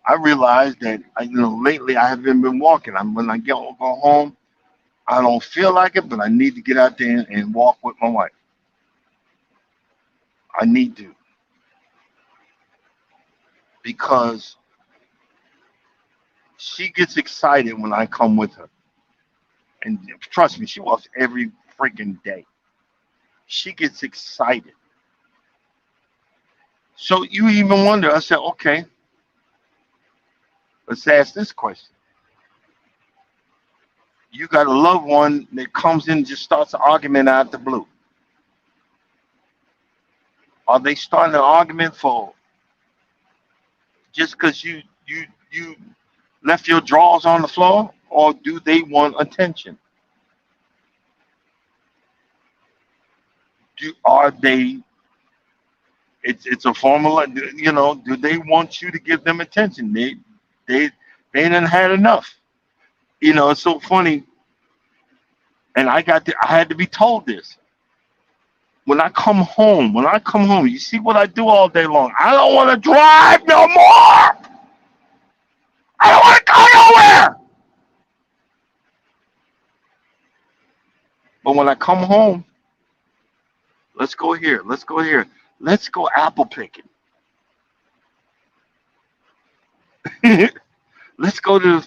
I realized that lately I haven't been walking. When I go home, I don't feel like it, but I need to get out there and walk with my wife. I need to, because she gets excited when I come with her. And trust me, she walks every freaking day. She gets excited. So you even wonder, I said, okay, let's ask this question. You got a loved one that comes in and just starts an argument out the blue. Are they starting an argument for just because you left your drawers on the floor, or do they want attention? Are they? It's a formula. Do they want you to give them attention? They they didn't had enough. It's so funny, and I had to be told this. When I come home, you see what I do all day long. I don't want to drive no more. I don't want to go nowhere. But when I come home, let's go here. Let's go here. Let's go apple picking. Let's go to.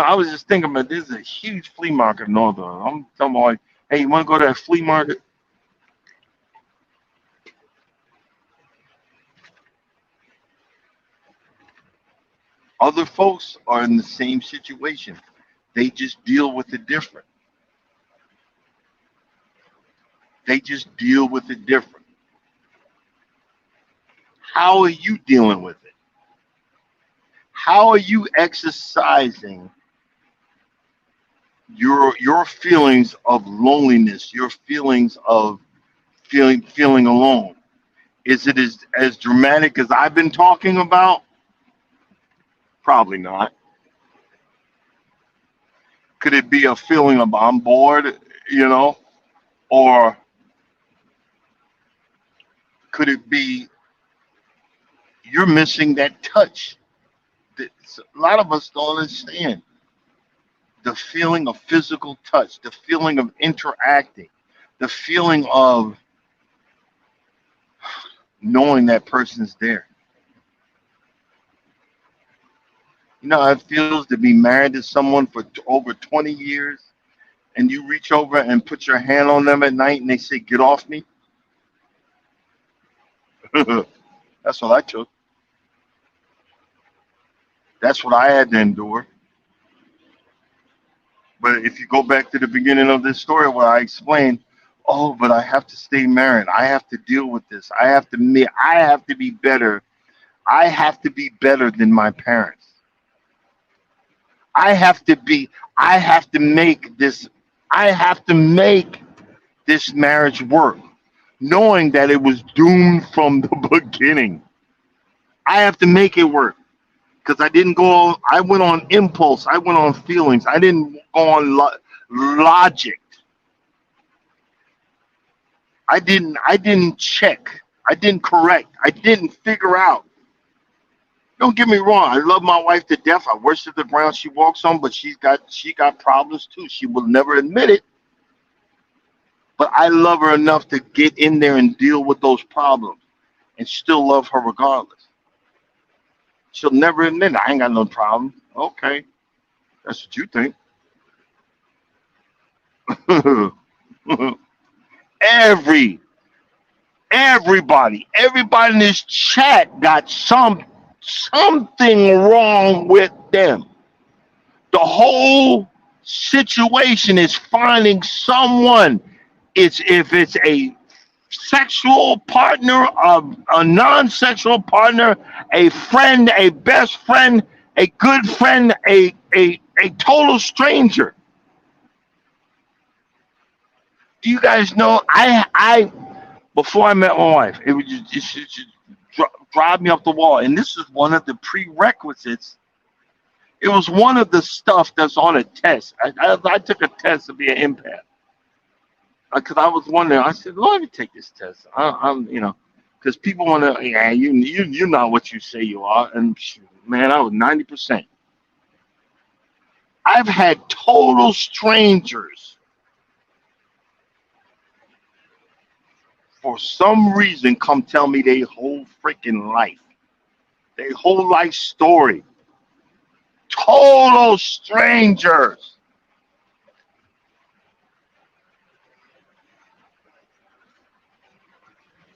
I was just thinking about this is a huge flea market in Northern. I'm telling my wife, hey, you want to go to that flea market? Other folks are in the same situation. They just deal with it different. They just deal with it different. How are you dealing with it? How are you exercising your feelings of loneliness, your feelings of feeling alone? Is it as dramatic as I've been talking about? Probably not. Could it be a feeling of I'm bored, or could it be you're missing that touch? A lot of us don't understand the feeling of physical touch, the feeling of interacting, the feeling of knowing that person's there. You know how it feels to be married to someone for over 20 years, and you reach over and put your hand on them at night and they say, get off me? That's what I took. That's what I had to endure. But if you go back to the beginning of this story where I explained, oh, but I have to stay married. I have to deal with this. I have to be better. I have to be better than my parents. I have to be, I have to make this, I have to make this marriage work, knowing that it was doomed from the beginning. I have to make it work because I went on impulse. I went on feelings. I didn't go on logic. I didn't check. I didn't correct. I didn't figure out. Don't get me wrong. I love my wife to death. I worship the ground she walks on, but she got problems too. She will never admit it, but I love her enough to get in there and deal with those problems and still love her regardless. She'll never admit it. I ain't got no problem. Okay, that's what you think. Every everybody in this chat got something wrong with them. The whole situation is finding someone. It's if it's a sexual partner, a non-sexual partner, a friend, a best friend, a good friend, a total stranger. Do you guys know? I before I met my wife, it would just drive me up the wall, and this is one of the prerequisites. It was one of the stuff that's on a test. I took a test to be an empath because I was wondering. I said, "Let me take this test." Because people want to, yeah, you're not what you say you are, and man, I was 90%. I've had total strangers for some reason come tell me their whole freaking life, their whole life story. Total strangers.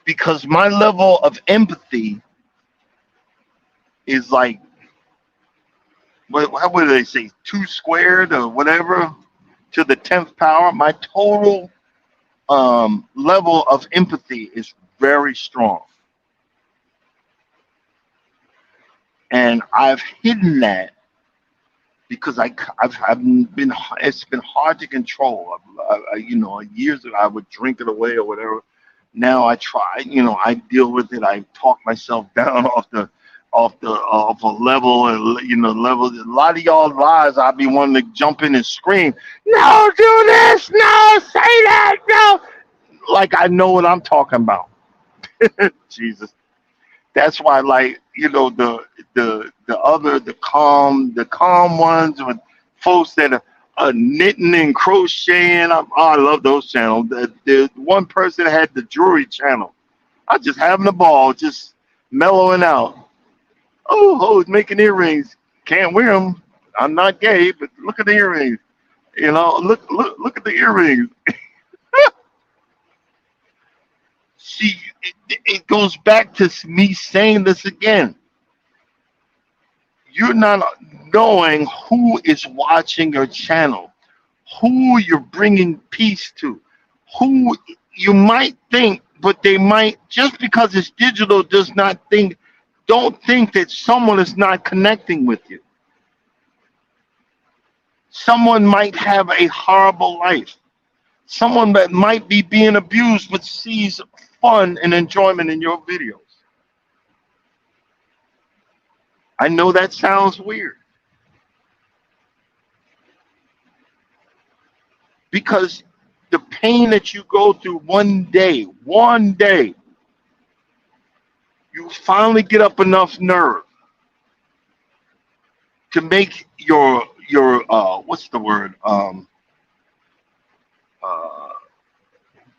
Because my level of empathy is like, what do they say, two squared or whatever to the 10th power. My total level of empathy is very strong. And I've hidden that because I've been, it's been hard to control. Years ago I would drink it away or whatever. Now I try, I deal with it. I talk myself down off a level, and level. A lot of y'all lies, I be wanting to jump in and scream, no, do this, no, say that, no, like I know what I'm talking about. Jesus, that's why, like, the calm ones with folks that are knitting and crocheting. I love those channels. The one person had the jewelry channel. I just having a ball, just mellowing out. Oh, making earrings. Can't wear them. I'm not gay, but look at the earrings. Look at the earrings. See, it goes back to me saying this again. You're not knowing who is watching your channel, who you're bringing peace to, who you might think, but they might, just because it's digital, don't think that someone is not connecting with you. Someone might have a horrible life. Someone that might be being abused but sees fun and enjoyment in your videos. I know that sounds weird because the pain that you go through one day, you finally get up enough nerve to make your what's the word uh,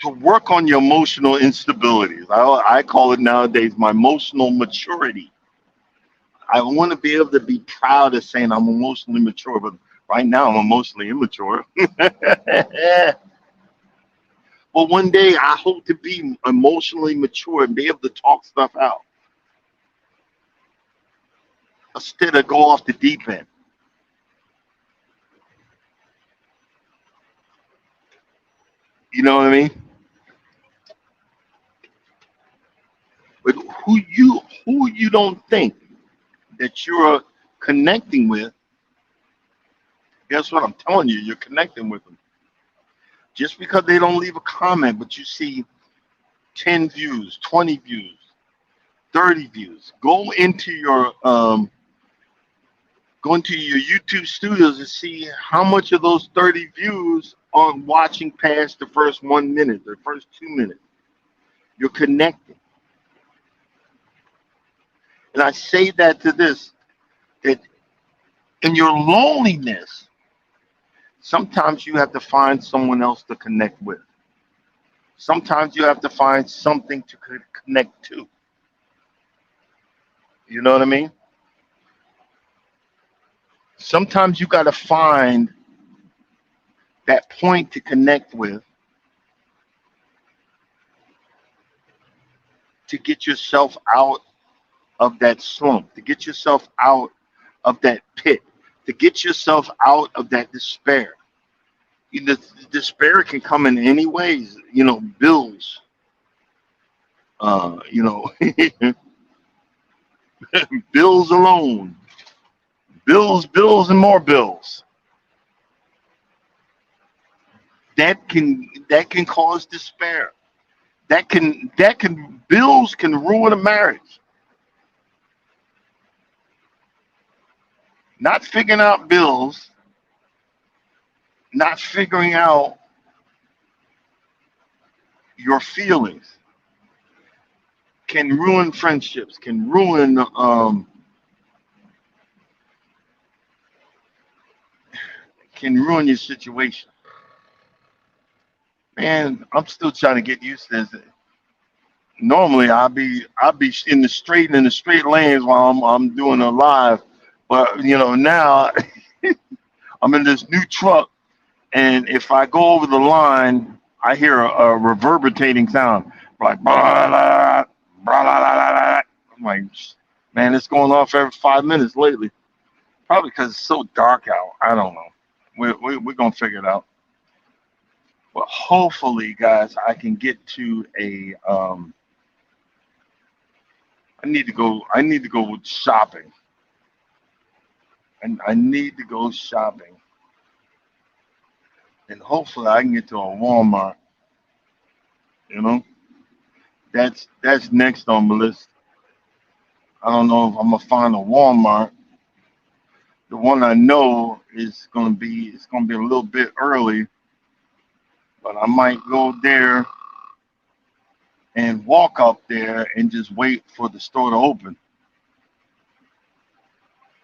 to work on your emotional instabilities. I call it nowadays my emotional maturity. I want to be able to be proud of saying I'm emotionally mature, but right now I'm emotionally immature. But one day I hope to be emotionally mature and be able to talk stuff out instead of go off the deep end. You know what I mean? But who you don't think that you're connecting with, guess what? I'm telling you, you're connecting with them. Just because they don't leave a comment, but you see 10 views, 20 views, 30 views. Go into your YouTube studios and see how much of those 30 views are watching past the first 1 minute, the first 2 minutes. You're connecting. And I say that to this, that in your loneliness, sometimes you have to find someone else to connect with. Sometimes you have to find something to connect to. You know what I mean? Sometimes you got to find that point to connect with to get yourself out of that slump, to get yourself out of that pit, to get yourself out of that despair. The despair can come in any ways. Bills. Uh, you know, bills alone, bills, and more bills. That can cause despair. That can bills can ruin a marriage. Not figuring out bills, not figuring out your feelings can ruin friendships, can ruin your situation. Man, I'm still trying to get used to this. Normally I'll be in the straight lanes while I'm doing a live, but now I'm in this new truck, and if I go over the line, I hear a reverberating sound like blah, blah, blah, blah, blah, blah. I'm like, man, it's going off every 5 minutes lately. Probably because it's so dark out. I don't know. We're gonna figure it out. But hopefully, guys, I can get to a. I need to go. I need to go shopping, and I need to go shopping, and hopefully I can get to a Walmart. You know, that's next on the list. I don't know if I'm gonna find a Walmart. The one I know is gonna be a little bit early, but I might go there and walk up there and just wait for the store to open.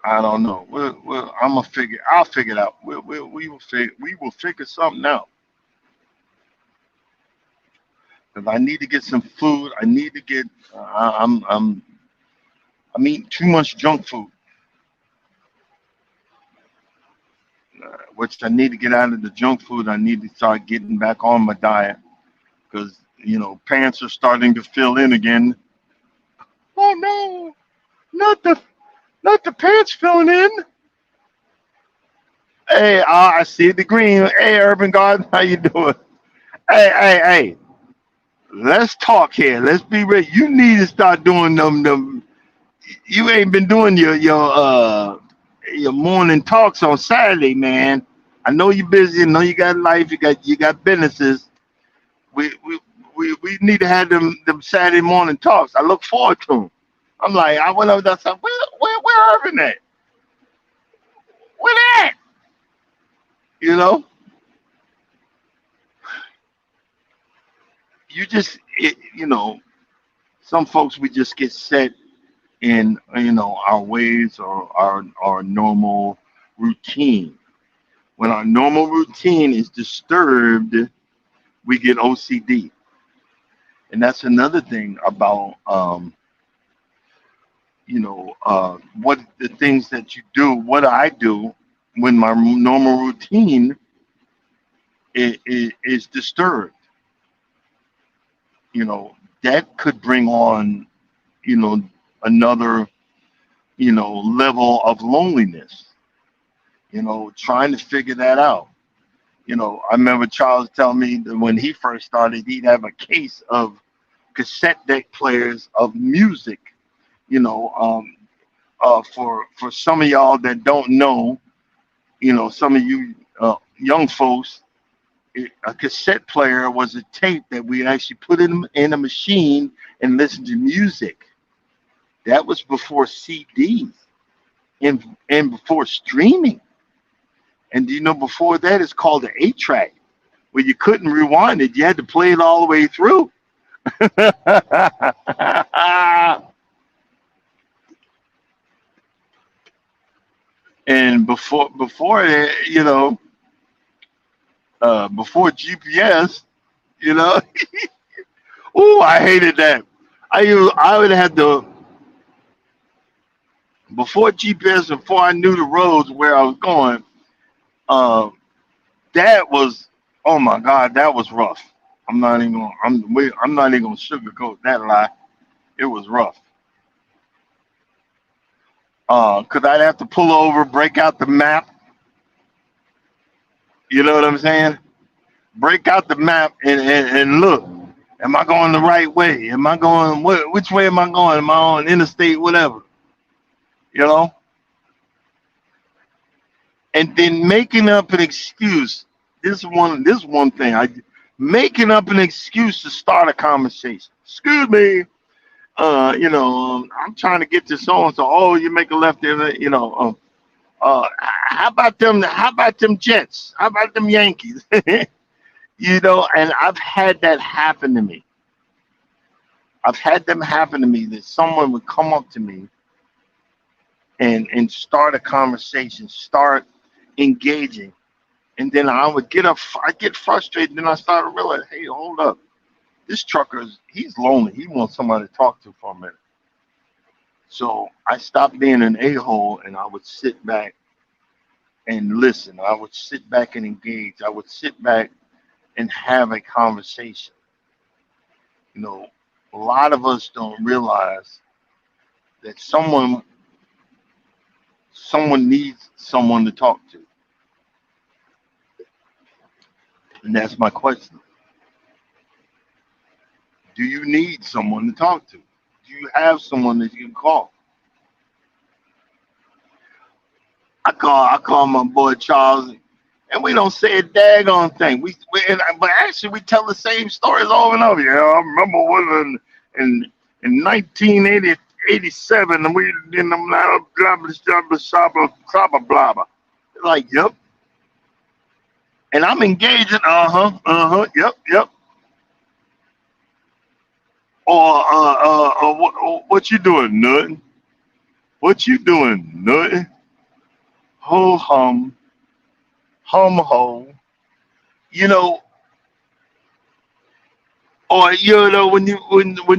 I don't know. I'll figure it out. We will figure something out. Because I need to get some food. I need to get. I'm eating too much junk food, which I need to get out of the junk food. I need to start getting back on my diet because pants are starting to fill in again. Oh no, not the pants filling in. Hey, I see the green. Hey, Urban Garden, how you doing? Hey. Let's talk here. Let's be real. You need to start doing them. You ain't been doing your morning talks on Saturday, man. I know you're busy. I know you got life. You got businesses. We need to have them Saturday morning talks. I look forward to them. I'm like, I went over there. I said, where Urban at? Where that? You know, some folks we just get set in our ways or our normal routine. When our normal routine is disturbed, we get OCD, and that's another thing about what the things that you do, what I do when my normal routine is disturbed. That could bring on you know another level of loneliness. Trying to figure that out. I remember Charles telling me that when he first started, he'd have a case of cassette deck players of music. You know, for some of y'all that don't know, some of you young folks, a cassette player was a tape that we actually put in a machine and listen to music. That was before CDs and before streaming. And before that, it's called an 8-track, where you couldn't rewind it. You had to play it all the way through. And before that, before GPS, you know, oh, I hated that. I would have to before GPS, before I knew the roads where I was going. Uh, that was, oh my God, that was rough. I'm not even gonna sugarcoat that lie. It was rough. Cause I'd have to pull over, break out the map. You know what I'm saying? Break out the map and look. Am I going the right way? Am I going which way am I going? Am I on interstate, whatever? You know? And then making up an excuse. This one thing. I making up an excuse to start a conversation. Excuse me. I'm trying to get to so and so. Oh, you make a left there, how about them? How about them Jets? How about them Yankees? And I've had that happen to me. I've had them happen to me that someone would come up to me and start a conversation, start engaging, and then I get frustrated. Then I start to realize, hey, hold up, this he's lonely. He wants somebody to talk to for a minute. So I stopped being an a hole, and I would sit back and listen. I would sit back and engage. I would sit back and have a conversation. You know, a lot of us don't realize that someone needs someone to talk to. And that's my question. Do you need someone to talk to? Do you have someone that you can call? I call my boy Charles, and we don't say a daggone thing. But actually we tell the same stories over and over. Yeah, I remember was in 1987, and we in the blah blah blah blah blah blah blah blah. Like, yep. And I'm engaging. Yep, yep. What you doing? Nothing. What you doing? Nothing. Ho ho. You know, or when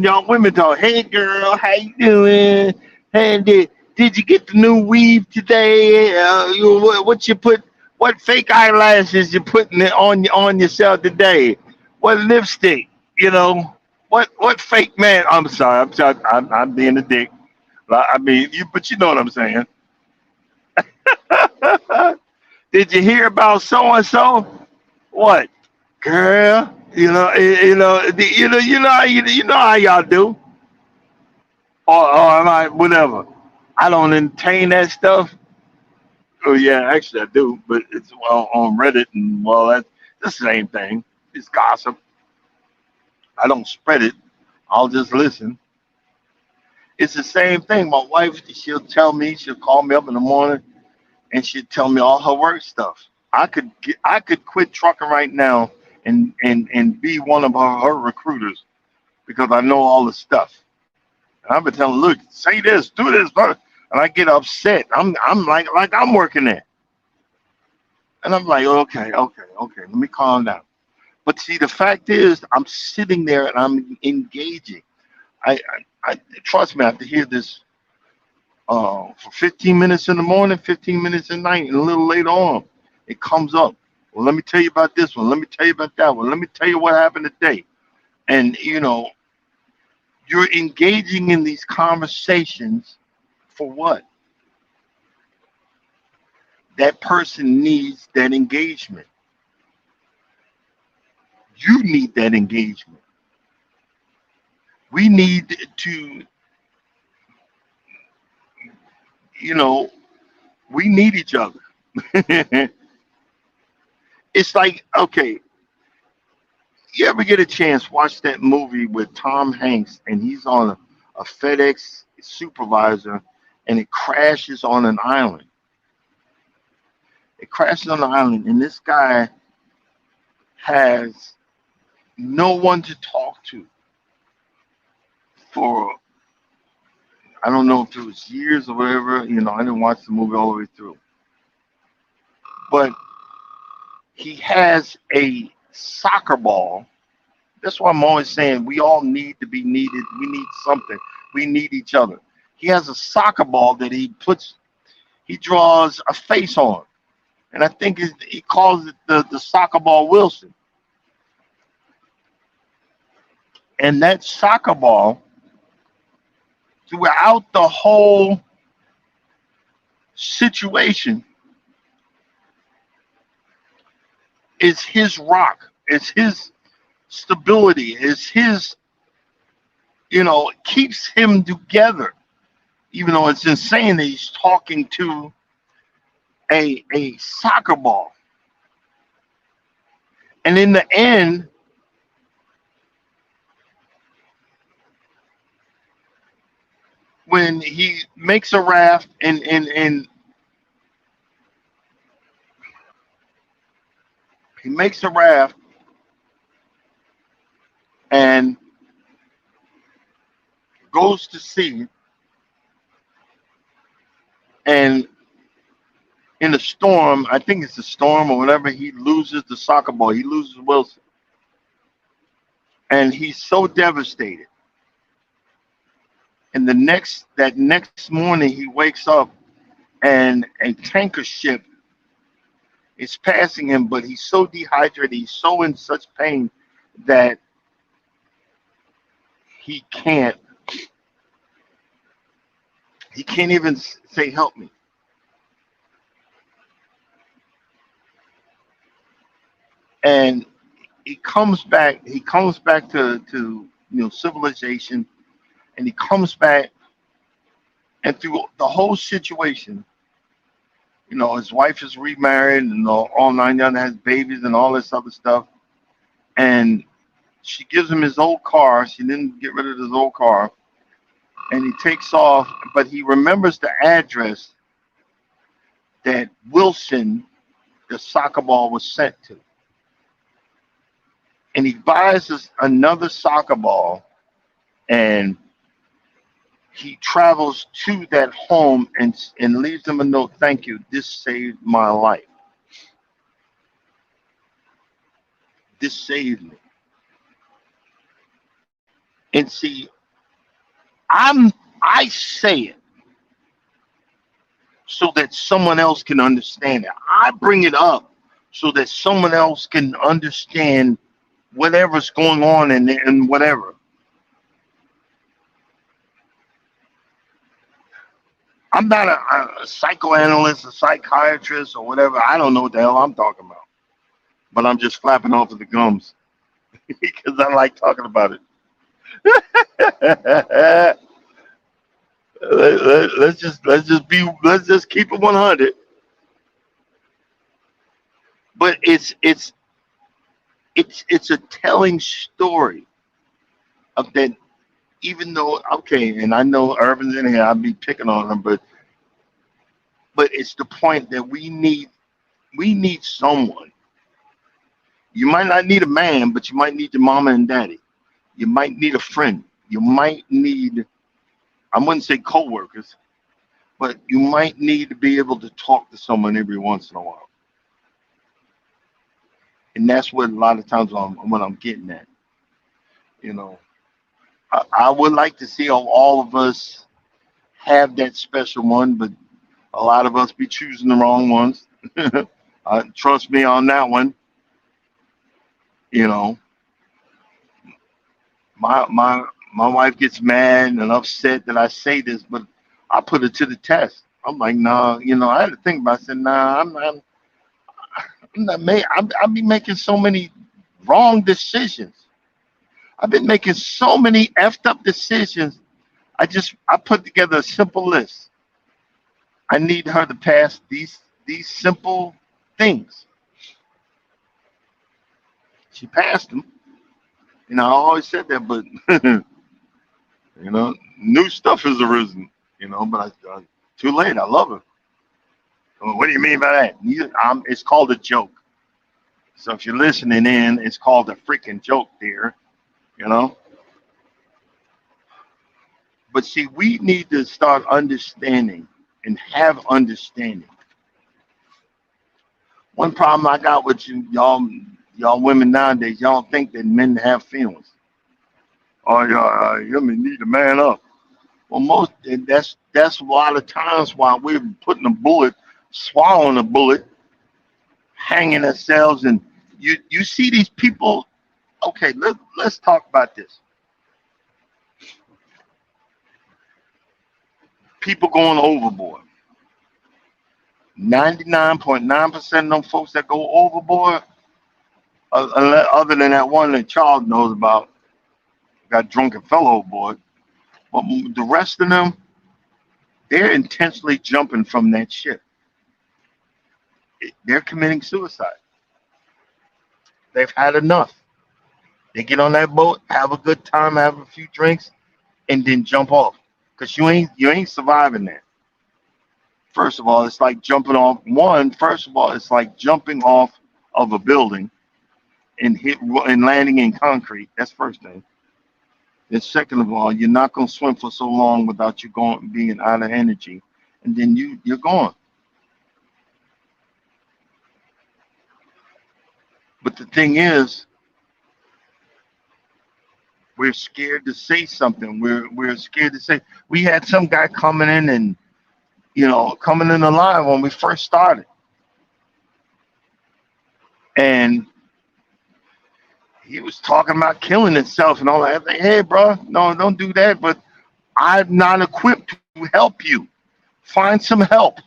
y'all women talk, hey girl, how you doing? Hey, did you get the new weave today? What you put? What fake eyelashes you putting it on yourself today? What lipstick? You know, what fake man? I'm sorry, I'm being a dick. I mean, but you know what I'm saying. Did you hear about so and so? What, girl? You know how y'all do, or am I whatever? I don't entertain that stuff. Oh yeah, actually I do, but it's well on Reddit and well that's the same thing. It's gossip. I don't spread it. I'll just listen. It's the same thing. My wife, she'll call me up in the morning and she'd tell me all her work stuff. I could quit trucking right now and be one of her recruiters because I know all the stuff. And I've been telling, look, say this, do this, and I get upset. I'm like I'm working there, and I'm like, okay, let me calm down. But see, the fact is, I'm sitting there and I'm engaging. I trust me, I have to hear this for 15 minutes in the morning, 15 minutes at night, and a little later on, it comes up. Well, let me tell you about this one. Let me tell you about that one. Let me tell you what happened today. And you're engaging in these conversations for what? That person needs that engagement. You need that engagement. We need to, you know, we need each other. It's like, okay, you ever get a chance, watch that movie with Tom Hanks and he's on a FedEx supervisor and it crashes on an island. It crashes on the island and this guy has no one to talk to for I don't know if it was years or whatever. I didn't watch the movie all the way through, but he has a soccer ball. That's why I'm always saying we all need to be needed. We need something. We need each other. He has a soccer ball that he draws a face on, and I think he calls it the soccer ball Wilson. And that soccer ball throughout the whole situation is his rock, is his stability, is his, keeps him together. Even though it's insane that he's talking to a soccer ball. And in the end, when he makes a raft and he makes a raft and goes to sea, and in a storm, I think it's a storm or whatever, he loses the soccer ball. He loses Wilson. And he's so devastated. And that next morning he wakes up and a tanker ship is passing him, but he's so dehydrated, he's so in such pain that he can't he can't even say help me. And he comes back to civilization, and he comes back, and through the whole situation, his wife is remarried and all nine yards, has babies and all this other stuff. And she gives him his old car. She didn't get rid of his old car. And he takes off, but he remembers the address that Wilson, the soccer ball, was sent to. And he buys another soccer ball, and he travels to that home and leaves them a note. Thank you. This saved my life. This saved me. And see, I say it so that someone else can understand it. I bring it up so that someone else can understand whatever's going on and whatever. I'm not a psychoanalyst, a psychiatrist, or whatever. I don't know what the hell I'm talking about. But I'm just flapping off of the gums because I like talking about it. Let's just keep it 100. But it's a telling story of that. Even though, okay, and I know Urban's in here, I'll be picking on him, but it's the point that we need someone. You might not need a man, but you might need your mama and daddy. You might need a friend. You might need, I wouldn't say coworkers, but you might need to be able to talk to someone every once in a while. And that's what a lot of times what I'm getting at. You know, I would like to see all of us have that special one, but a lot of us be choosing the wrong ones. Trust me on that one. You know, my wife gets mad and upset that I say this, but I put it to the test. I'm like, nah, I had to think about it. I said, nah, I'm not I'll be making so many wrong decisions. I've been making so many effed up decisions. I put together a simple list. I need her to pass these simple things. She passed them. I always said that, but new stuff has arisen. But too late. I love her. Well, what do you mean by that? It's called a joke. So if you're listening in, it's called a freaking joke, dear. You know. But see, we need to start understanding and have understanding. One problem I got with y'all women nowadays, y'all think that men have feelings. Oh, you need to man up. Well, that's a lot of times why we're putting a bullet, swallowing a bullet, hanging ourselves, and you see these people. Okay, let's talk about this. People going overboard. 99.9% of them folks that go overboard, other than that one that Charles knows about, got drunk and fell overboard. But the rest of them, they're intentionally jumping from that ship. They're committing suicide. They've had enough. They get on that boat, have a good time, have a few drinks, and then jump off. Cause you ain't surviving that. First of all, it's like jumping off one. First of all, it's like jumping off of a building and landing in concrete. That's first thing. And second of all, you're not gonna swim for so long without you going being out of energy, and then you're gone. But the thing is, we're scared to say something. We're scared to say. We had some guy coming in and coming in the line when we first started, and he was talking about killing himself and all that. I was like, hey, bro, no, don't do that. But I'm not equipped to help you. Find some help.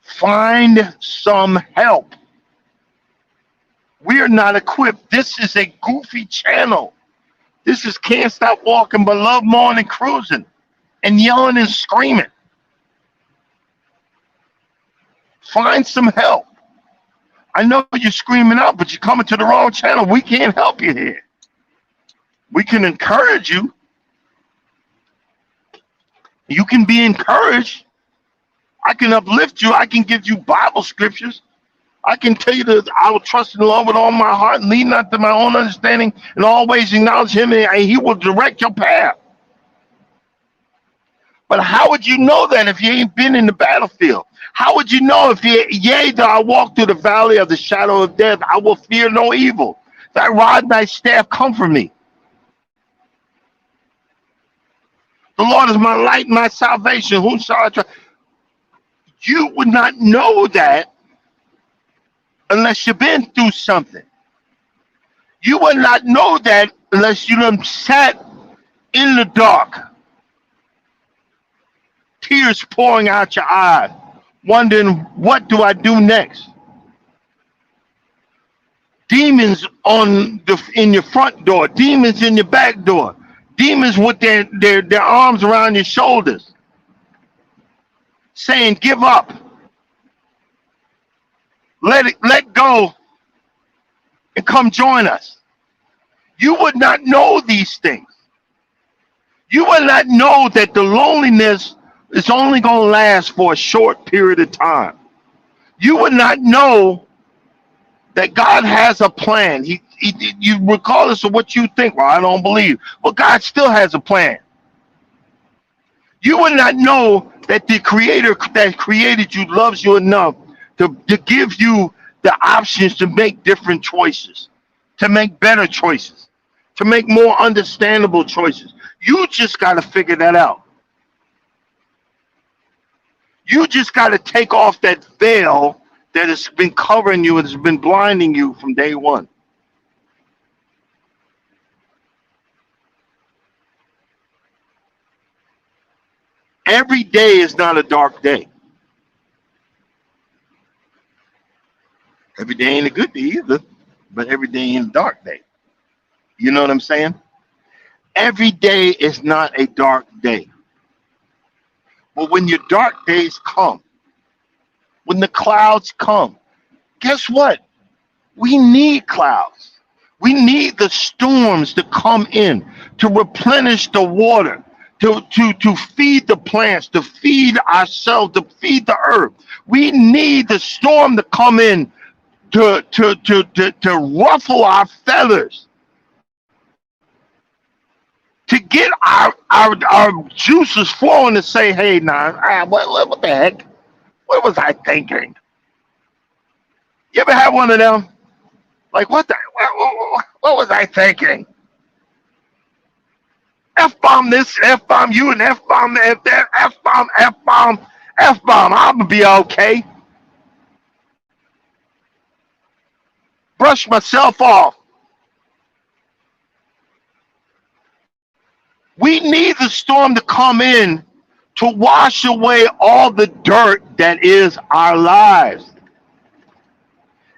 Find some help. We're not equipped. This is a goofy channel. This is Can't Stop Walking but Love More Than Cruising and yelling and screaming. Find some help. I know you're screaming out, but you're coming to the wrong channel. We can't help you here. We can encourage you. You can be encouraged. I can uplift you. I can give you Bible scriptures. I can tell you that I will trust in the Lord with all my heart and lean not to my own understanding and always acknowledge him and he will direct your path. But how would you know that if you ain't been in the battlefield? How would you know if yea, though I walk through the valley of the shadow of death, I will fear no evil. Thy rod, thy staff comfort me. The Lord is my light and my salvation. Whom shall I trust? You would not know that unless you've been through something. You would not know that unless you done sat in the dark, tears pouring out your eyes, wondering, what do I do next? Demons in your front door, demons in your back door, demons with their arms around your shoulders, saying, give up. Let go and come join us. You would not know these things. You would not know that the loneliness is only going to last for a short period of time. You would not know that God has a plan. You regardless of what you think, well, I don't believe. Well, God still has a plan. You would not know that the creator that created you loves you enough to give you the options to make different choices, to make better choices, to make more understandable choices. You just got to figure that out. You just got to take off that veil that has been covering you and has been blinding you from day one. Every day is not a dark day. Every day ain't a good day either, but every day ain't a dark day. You know what I'm saying? Every day is not a dark day. But when your dark days come, when the clouds come, guess what? We need clouds. We need the storms to come in to replenish the water, to feed the plants, to feed ourselves, to feed the earth. We need the storm to come in to ruffle our feathers, to get our juices flowing, to say, hey, nah, what the heck? What was I thinking? You ever had one of them? Like, what was I thinking? F-bomb this, F-bomb you, and F-bomb that, F-bomb, F-bomb, F-bomb. I'm going to be okay. Brush myself off. We need the storm to come in to wash away all the dirt that is our lives.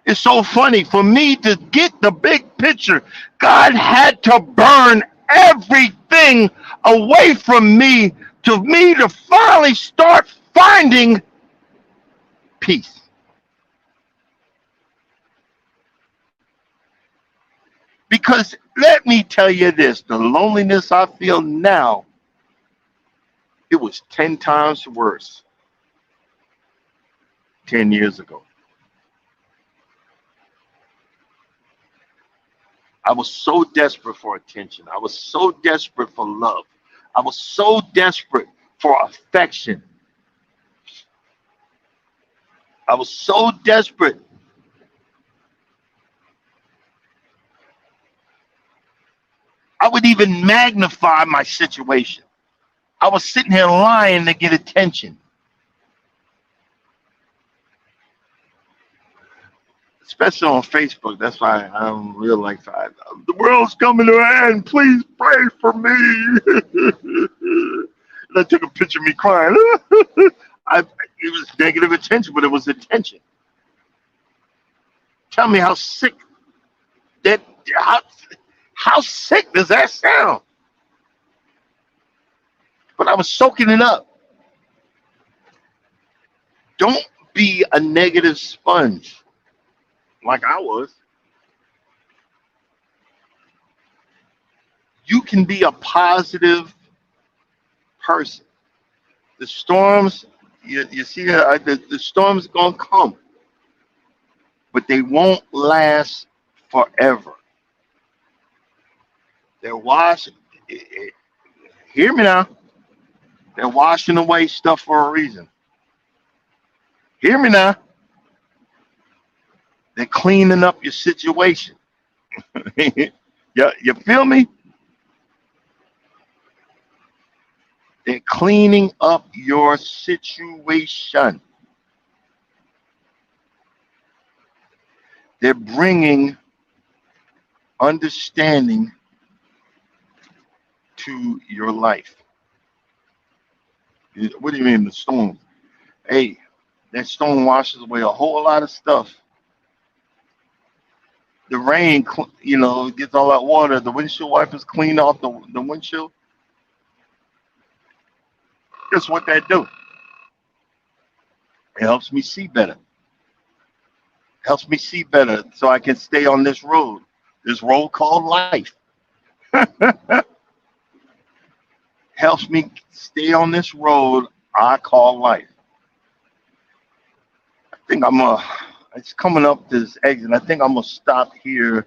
It's so funny for me to get the big picture. God had to burn everything away from me to finally start finding peace. Because let me tell you this, the loneliness I feel now, it was 10 times worse 10 years ago. I was so desperate for attention. I was so desperate for love. I was so desperate for affection. I was so desperate. I would even magnify my situation. I was sitting here lying to get attention, especially on Facebook. That's why I don't really like that. The world's coming to an end. Please pray for me. And I took a picture of me crying. It was negative attention, but it was attention. Tell me how sick that how, how sick does that sound? But I was soaking it up. Don't be a negative sponge like I was. You can be a positive person. The storms, you see, the storms gonna come, but they won't last forever. They're washing. Hear me now. They're washing away stuff for a reason. Hear me now. They're cleaning up your situation. You feel me? They're cleaning up your situation. They're bringing understanding to your life. What do you mean the stone? Hey, that stone washes away a whole lot of stuff. The rain, gets all that water. The windshield wipers clean off the windshield. Guess what that do? It helps me see better. Helps me see better so I can stay on this road called life. Helps me stay on this road I call life. I think it's coming up this exit. I think I'm gonna stop here,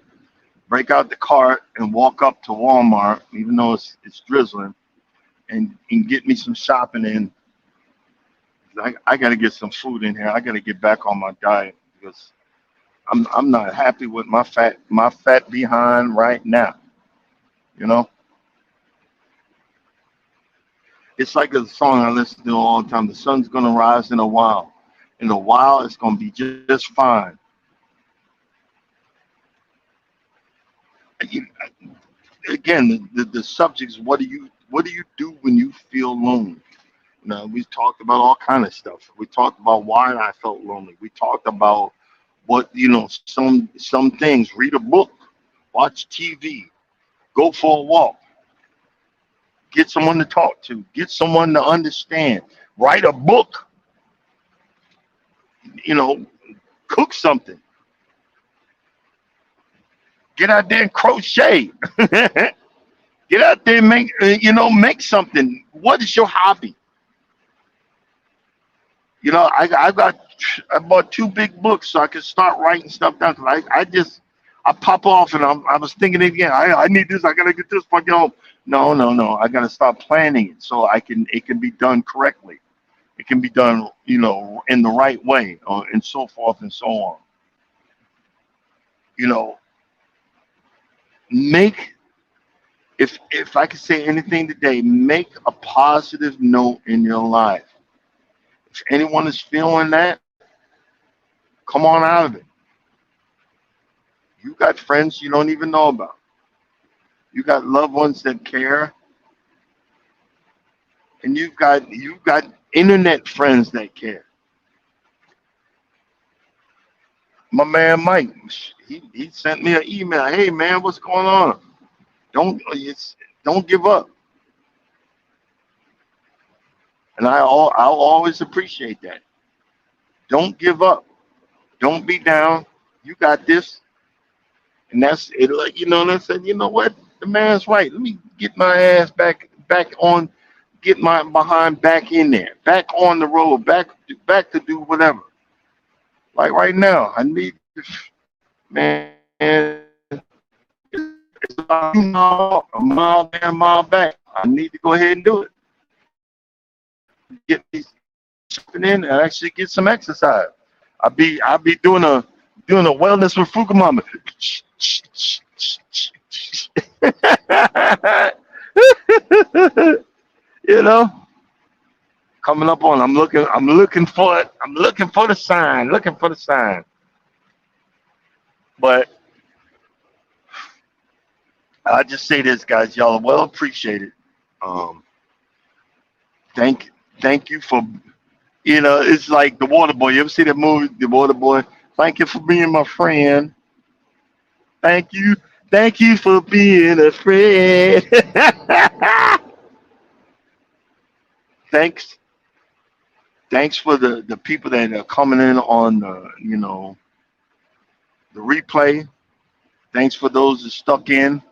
break out the cart, and walk up to Walmart, even though it's drizzling, and get me some shopping in. I got to get some food in here. I got to get back on my diet because I'm not happy with my fat behind right now. You know, it's like a song I listen to all the time. The sun's gonna rise in a while. In a while, it's gonna be just fine. You- Again, the subject is what do you do when you feel lonely? We talked about all kind of stuff. We talked about why I felt lonely. We talked about what some things. Read a book, watch TV, go for a walk, get someone to talk to, get someone to understand. Write a book, you know, cook something, get out there and crochet. Get out there and make something. What is your hobby? I bought two big books so I could start writing stuff down. 'Cause I pop off and I was thinking again. I need this. I gotta get this. But no, no, no. I gotta start planning it so it can be done correctly. It can be done, in the right way, and so forth and so on. You know, make if I could say anything today, make a positive note in your life. If anyone is feeling that, come on out of it. You got friends you don't even know about. You got loved ones that care. and you've got internet friends that care. My man Mike, he sent me an email. Hey man, what's going on? Don't give up. And I'll always appreciate that. Don't give up. Don't be down. You got this. And that's it. Like and I said, you know what? The man's right. Let me get my ass back on, get my behind back in there, back on the road, back to do whatever. Like right now, I need man. It's about a mile there, a mile back. I need to go ahead and do it. Get these jumping in and actually get some exercise. I'll be doing a wellness with Fukumama. you know, coming up on. I'm looking for it. I'm looking for the sign. Looking for the sign. But I just say this, guys. Y'all are well appreciated. Um, thank you for it's like the Water Boy. You ever see that movie, The Water Boy? Thank you for being my friend. Thank you. Thank you for being a friend. thanks. Thanks for the people that are coming in on the replay. Thanks for those that stuck in.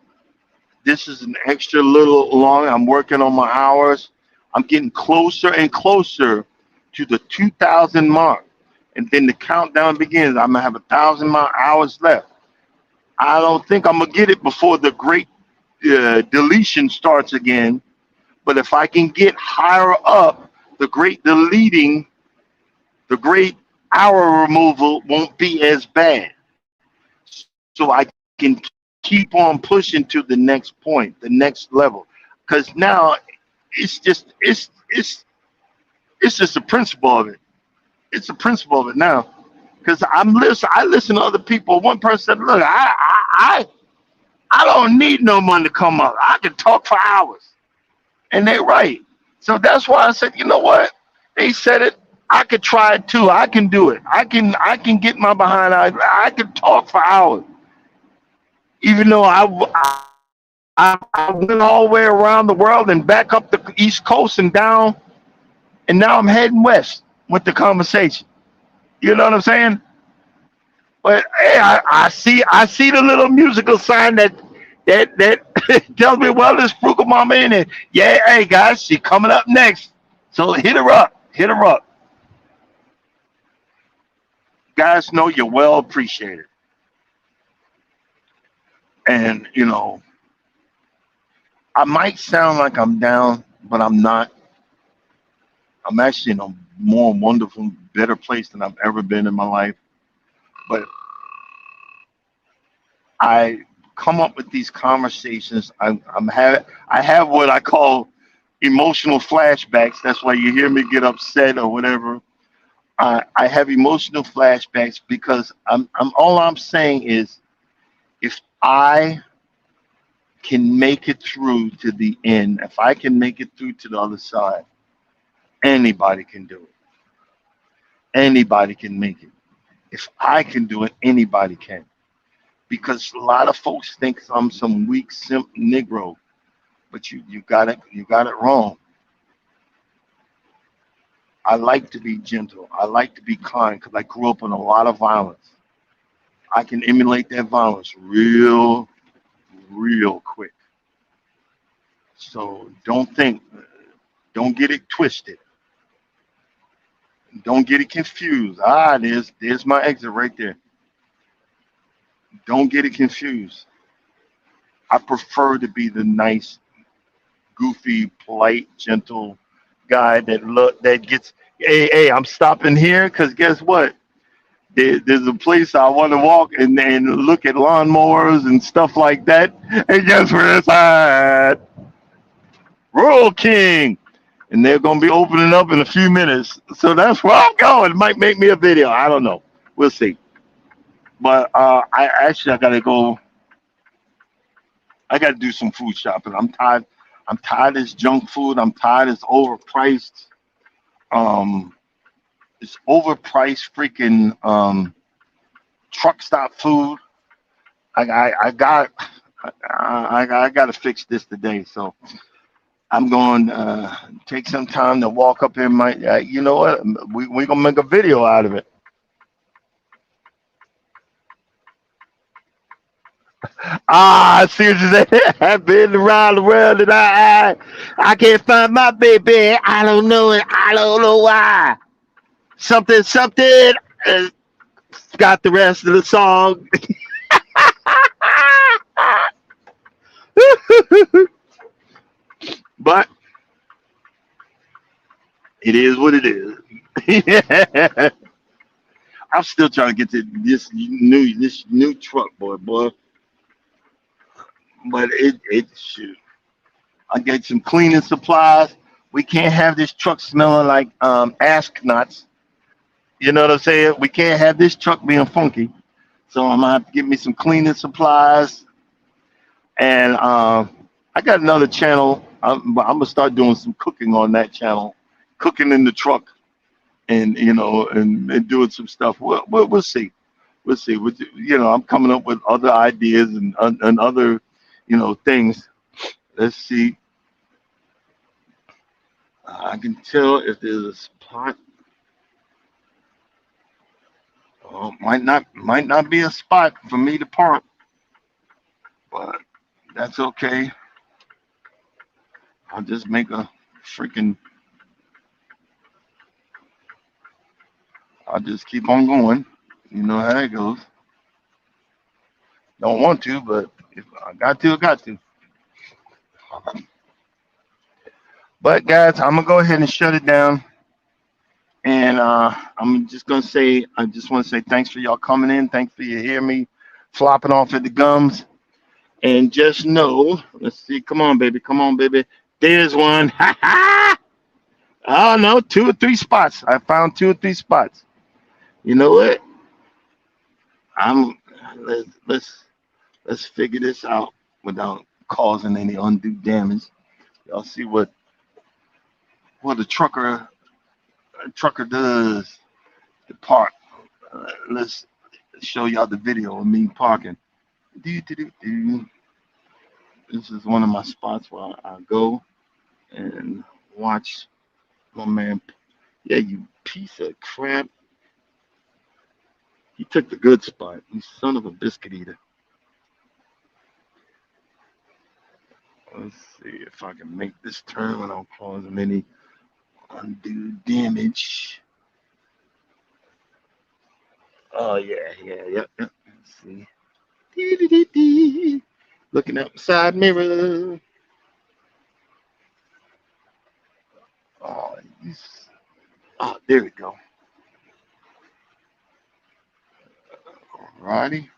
This is an extra little long. I'm working on my hours. I'm getting closer and closer to the 2,000 mark. And then the countdown begins. I'm going to have 1,000 hours left. I don't think I'm going to get it before the great deletion starts again. But if I can get higher up, the great deleting, the great hour removal won't be as bad. So I can keep on pushing to the next point, the next level. Because now it's just the principle of it. It's the principle of it now. Because I listen to other people. One person said, "Look, I don't need no one to come up. I can talk for hours," and they're right. So that's why I said, you know what? They said it. I could try it too. I can do it. I can get my behind. I can talk for hours, even though I went all the way around the world and back up the East Coast and down, and now I'm heading west with the conversation. You know what I'm saying? But hey, I see the little musical sign that tells me, well, there's Frugal Mama in it. Yeah, hey guys, she coming up next. So hit her up. Guys, know you're well appreciated. And I might sound like I'm down, but I'm not. I'm actually in a more wonderful, better place than I've ever been in my life. But I come up with these conversations. I have what I call emotional flashbacks. That's why you hear me get upset or whatever. I have emotional flashbacks because I'm all I'm saying is if I can make it through to the end, if I can make it through to the other side, anybody can do it. Anybody can make it. If I can do it, anybody can. Because a lot of folks think I'm some weak simp Negro, but you got it wrong. I like to be gentle. I like to be kind because I grew up in a lot of violence. I can emulate that violence real quick. So don't get it twisted. Don't get it confused. There's my exit right there. Don't get it confused. I prefer to be the nice, goofy, polite, gentle guy that gets. Hey, I'm stopping here because guess what? There's a place I want to walk and look at lawnmowers and stuff like that. And guess where it's at? Rural King. And they're going to be opening up in a few minutes. So that's where I'm going. It might make me a video. I don't know. We'll see. But I got to go. I got to do some food shopping. I'm tired. I'm tired of this junk food. I'm tired. It's overpriced. Um, it's overpriced freaking truck stop food. I got I got to fix this today. So I'm going to take some time to walk up in my. You know what? We're gonna make a video out of it. Ah, I see what you say. I've been around the world and I can't find my baby. I don't know it. I don't know why. Something something. Uh, got the rest of the song. But it is what it is. I'm still trying to get to this new truck, boy. But it shoot. I get some cleaning supplies. We can't have this truck smelling like ass nuts. You know what I'm saying? We can't have this truck being funky. So I'm gonna have to get me some cleaning supplies. And I got another channel. I'm gonna start doing some cooking on that channel, cooking in the truck, and and doing some stuff. We'll see. We'll see. I'm coming up with other ideas and other things. Let's see. I can tell if there's a spot. Might not be a spot for me to park, but that's okay. I'll just make a freaking. I'll just keep on going. You know how that goes. Don't want to, but if I got to, I got to. But guys, I'm gonna go ahead and shut it down. And I'm just gonna say, I just want to say thanks for y'all coming in. Thanks for you hear me flopping off at the gums. And just know, let's see, come on, baby, come on, baby. There's one. Ha ha! Oh no, two or three spots. I found two or three spots. You know what? I'm let's figure this out without causing any undue damage. Y'all see what a trucker does to park. Let's show y'all the video of me parking. Do, do, do, do. This is one of my spots where I go and watch my man. Yeah, you piece of crap. He took the good spot. You son of a biscuit eater. Let's see if I can make this turn without causing any undue damage. Oh yeah, yeah. Let's see. Dee-dee-dee-dee. Looking out the side mirror. Oh, oh, there we go. Alrighty.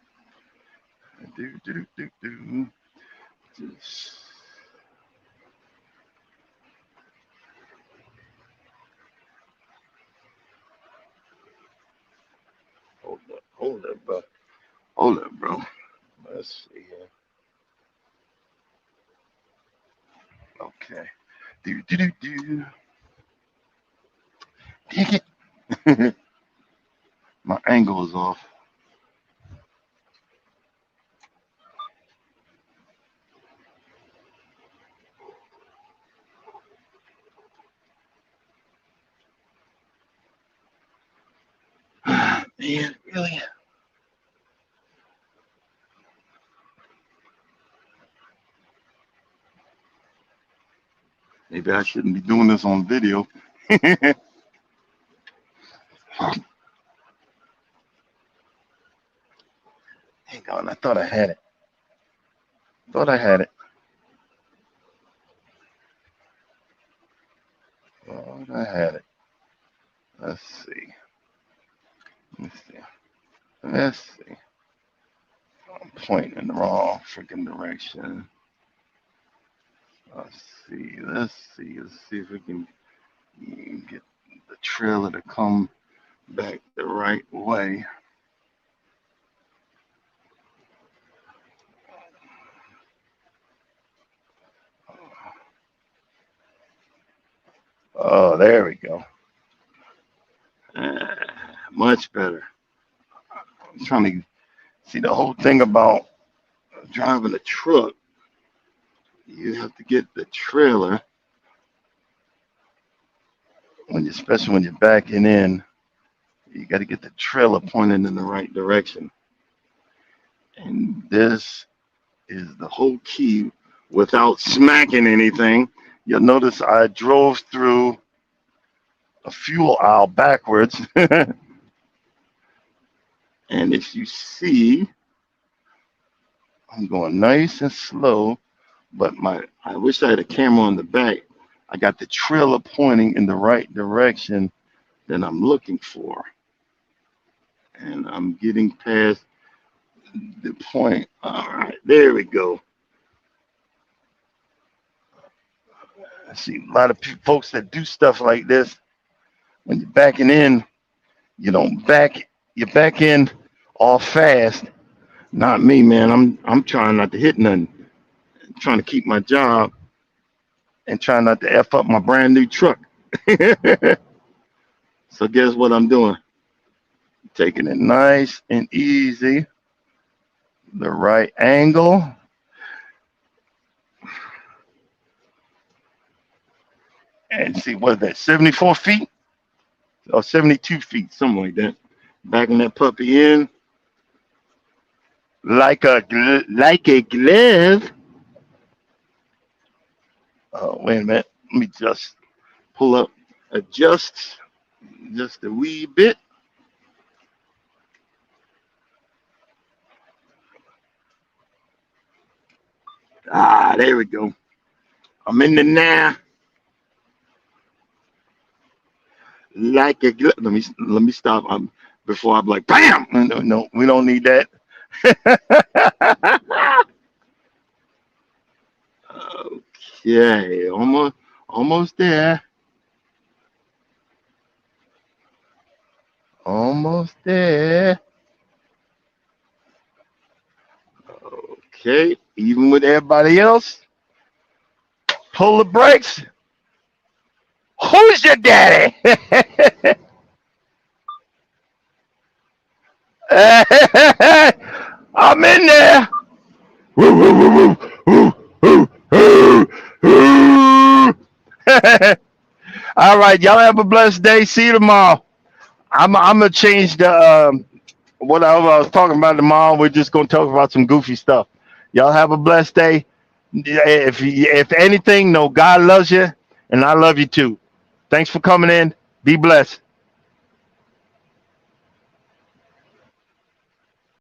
Do. Just hold up, bro. Hold up, bro. Let's see here. Okay. Do. Dang it. My angle is off. Man, really? Maybe I shouldn't be doing this on video. Hang on, I thought I had it. Thought I had it. Thought I had it. Let's see. Let's see. Let's see. I'm pointing in the wrong freaking direction. Let's see. Let's see. Let's see if we can get the trailer to come back the right way. Oh, there we go. Much better. I'm trying to see the whole thing about driving a truck. You have to get the trailer especially when you're backing in. You got to get the trailer pointed in the right direction. And this is the whole key without smacking anything. You'll notice I drove through a fuel aisle backwards. And if you see, I'm going nice and slow, but I wish I had a camera on the back. I got the trailer pointing in the right direction that I'm looking for. And I'm getting past the point. All right, there we go. I see a lot of folks that do stuff like this. When you're backing in, you don't back. You back in all fast. Not me, man. I'm trying not to hit nothing. I'm trying to keep my job and trying not to f up my brand new truck. So guess what I'm doing? Taking it nice and easy. The right angle. And see, what is that, 74 feet? Or 72 feet, something like that. Backing that puppy in. Like a glove. Oh, wait a minute. Let me just pull up, adjust just a wee bit. Ah, there we go. I'm in the now. Like a glove. Let me stop before I'm like, bam. No, we don't need that. Okay, almost there. Almost there. Okay, even with everybody else, pull the brakes. Who's your daddy? I'm in there. Woo, woo, woo, woo, woo, woo, woo. All right, y'all have a blessed day. See you tomorrow. I'm gonna change the what I was talking about tomorrow. We're just gonna talk about some goofy stuff. Y'all have a blessed day. If anything, know God loves you, and I love you too. Thanks for coming in. Be blessed.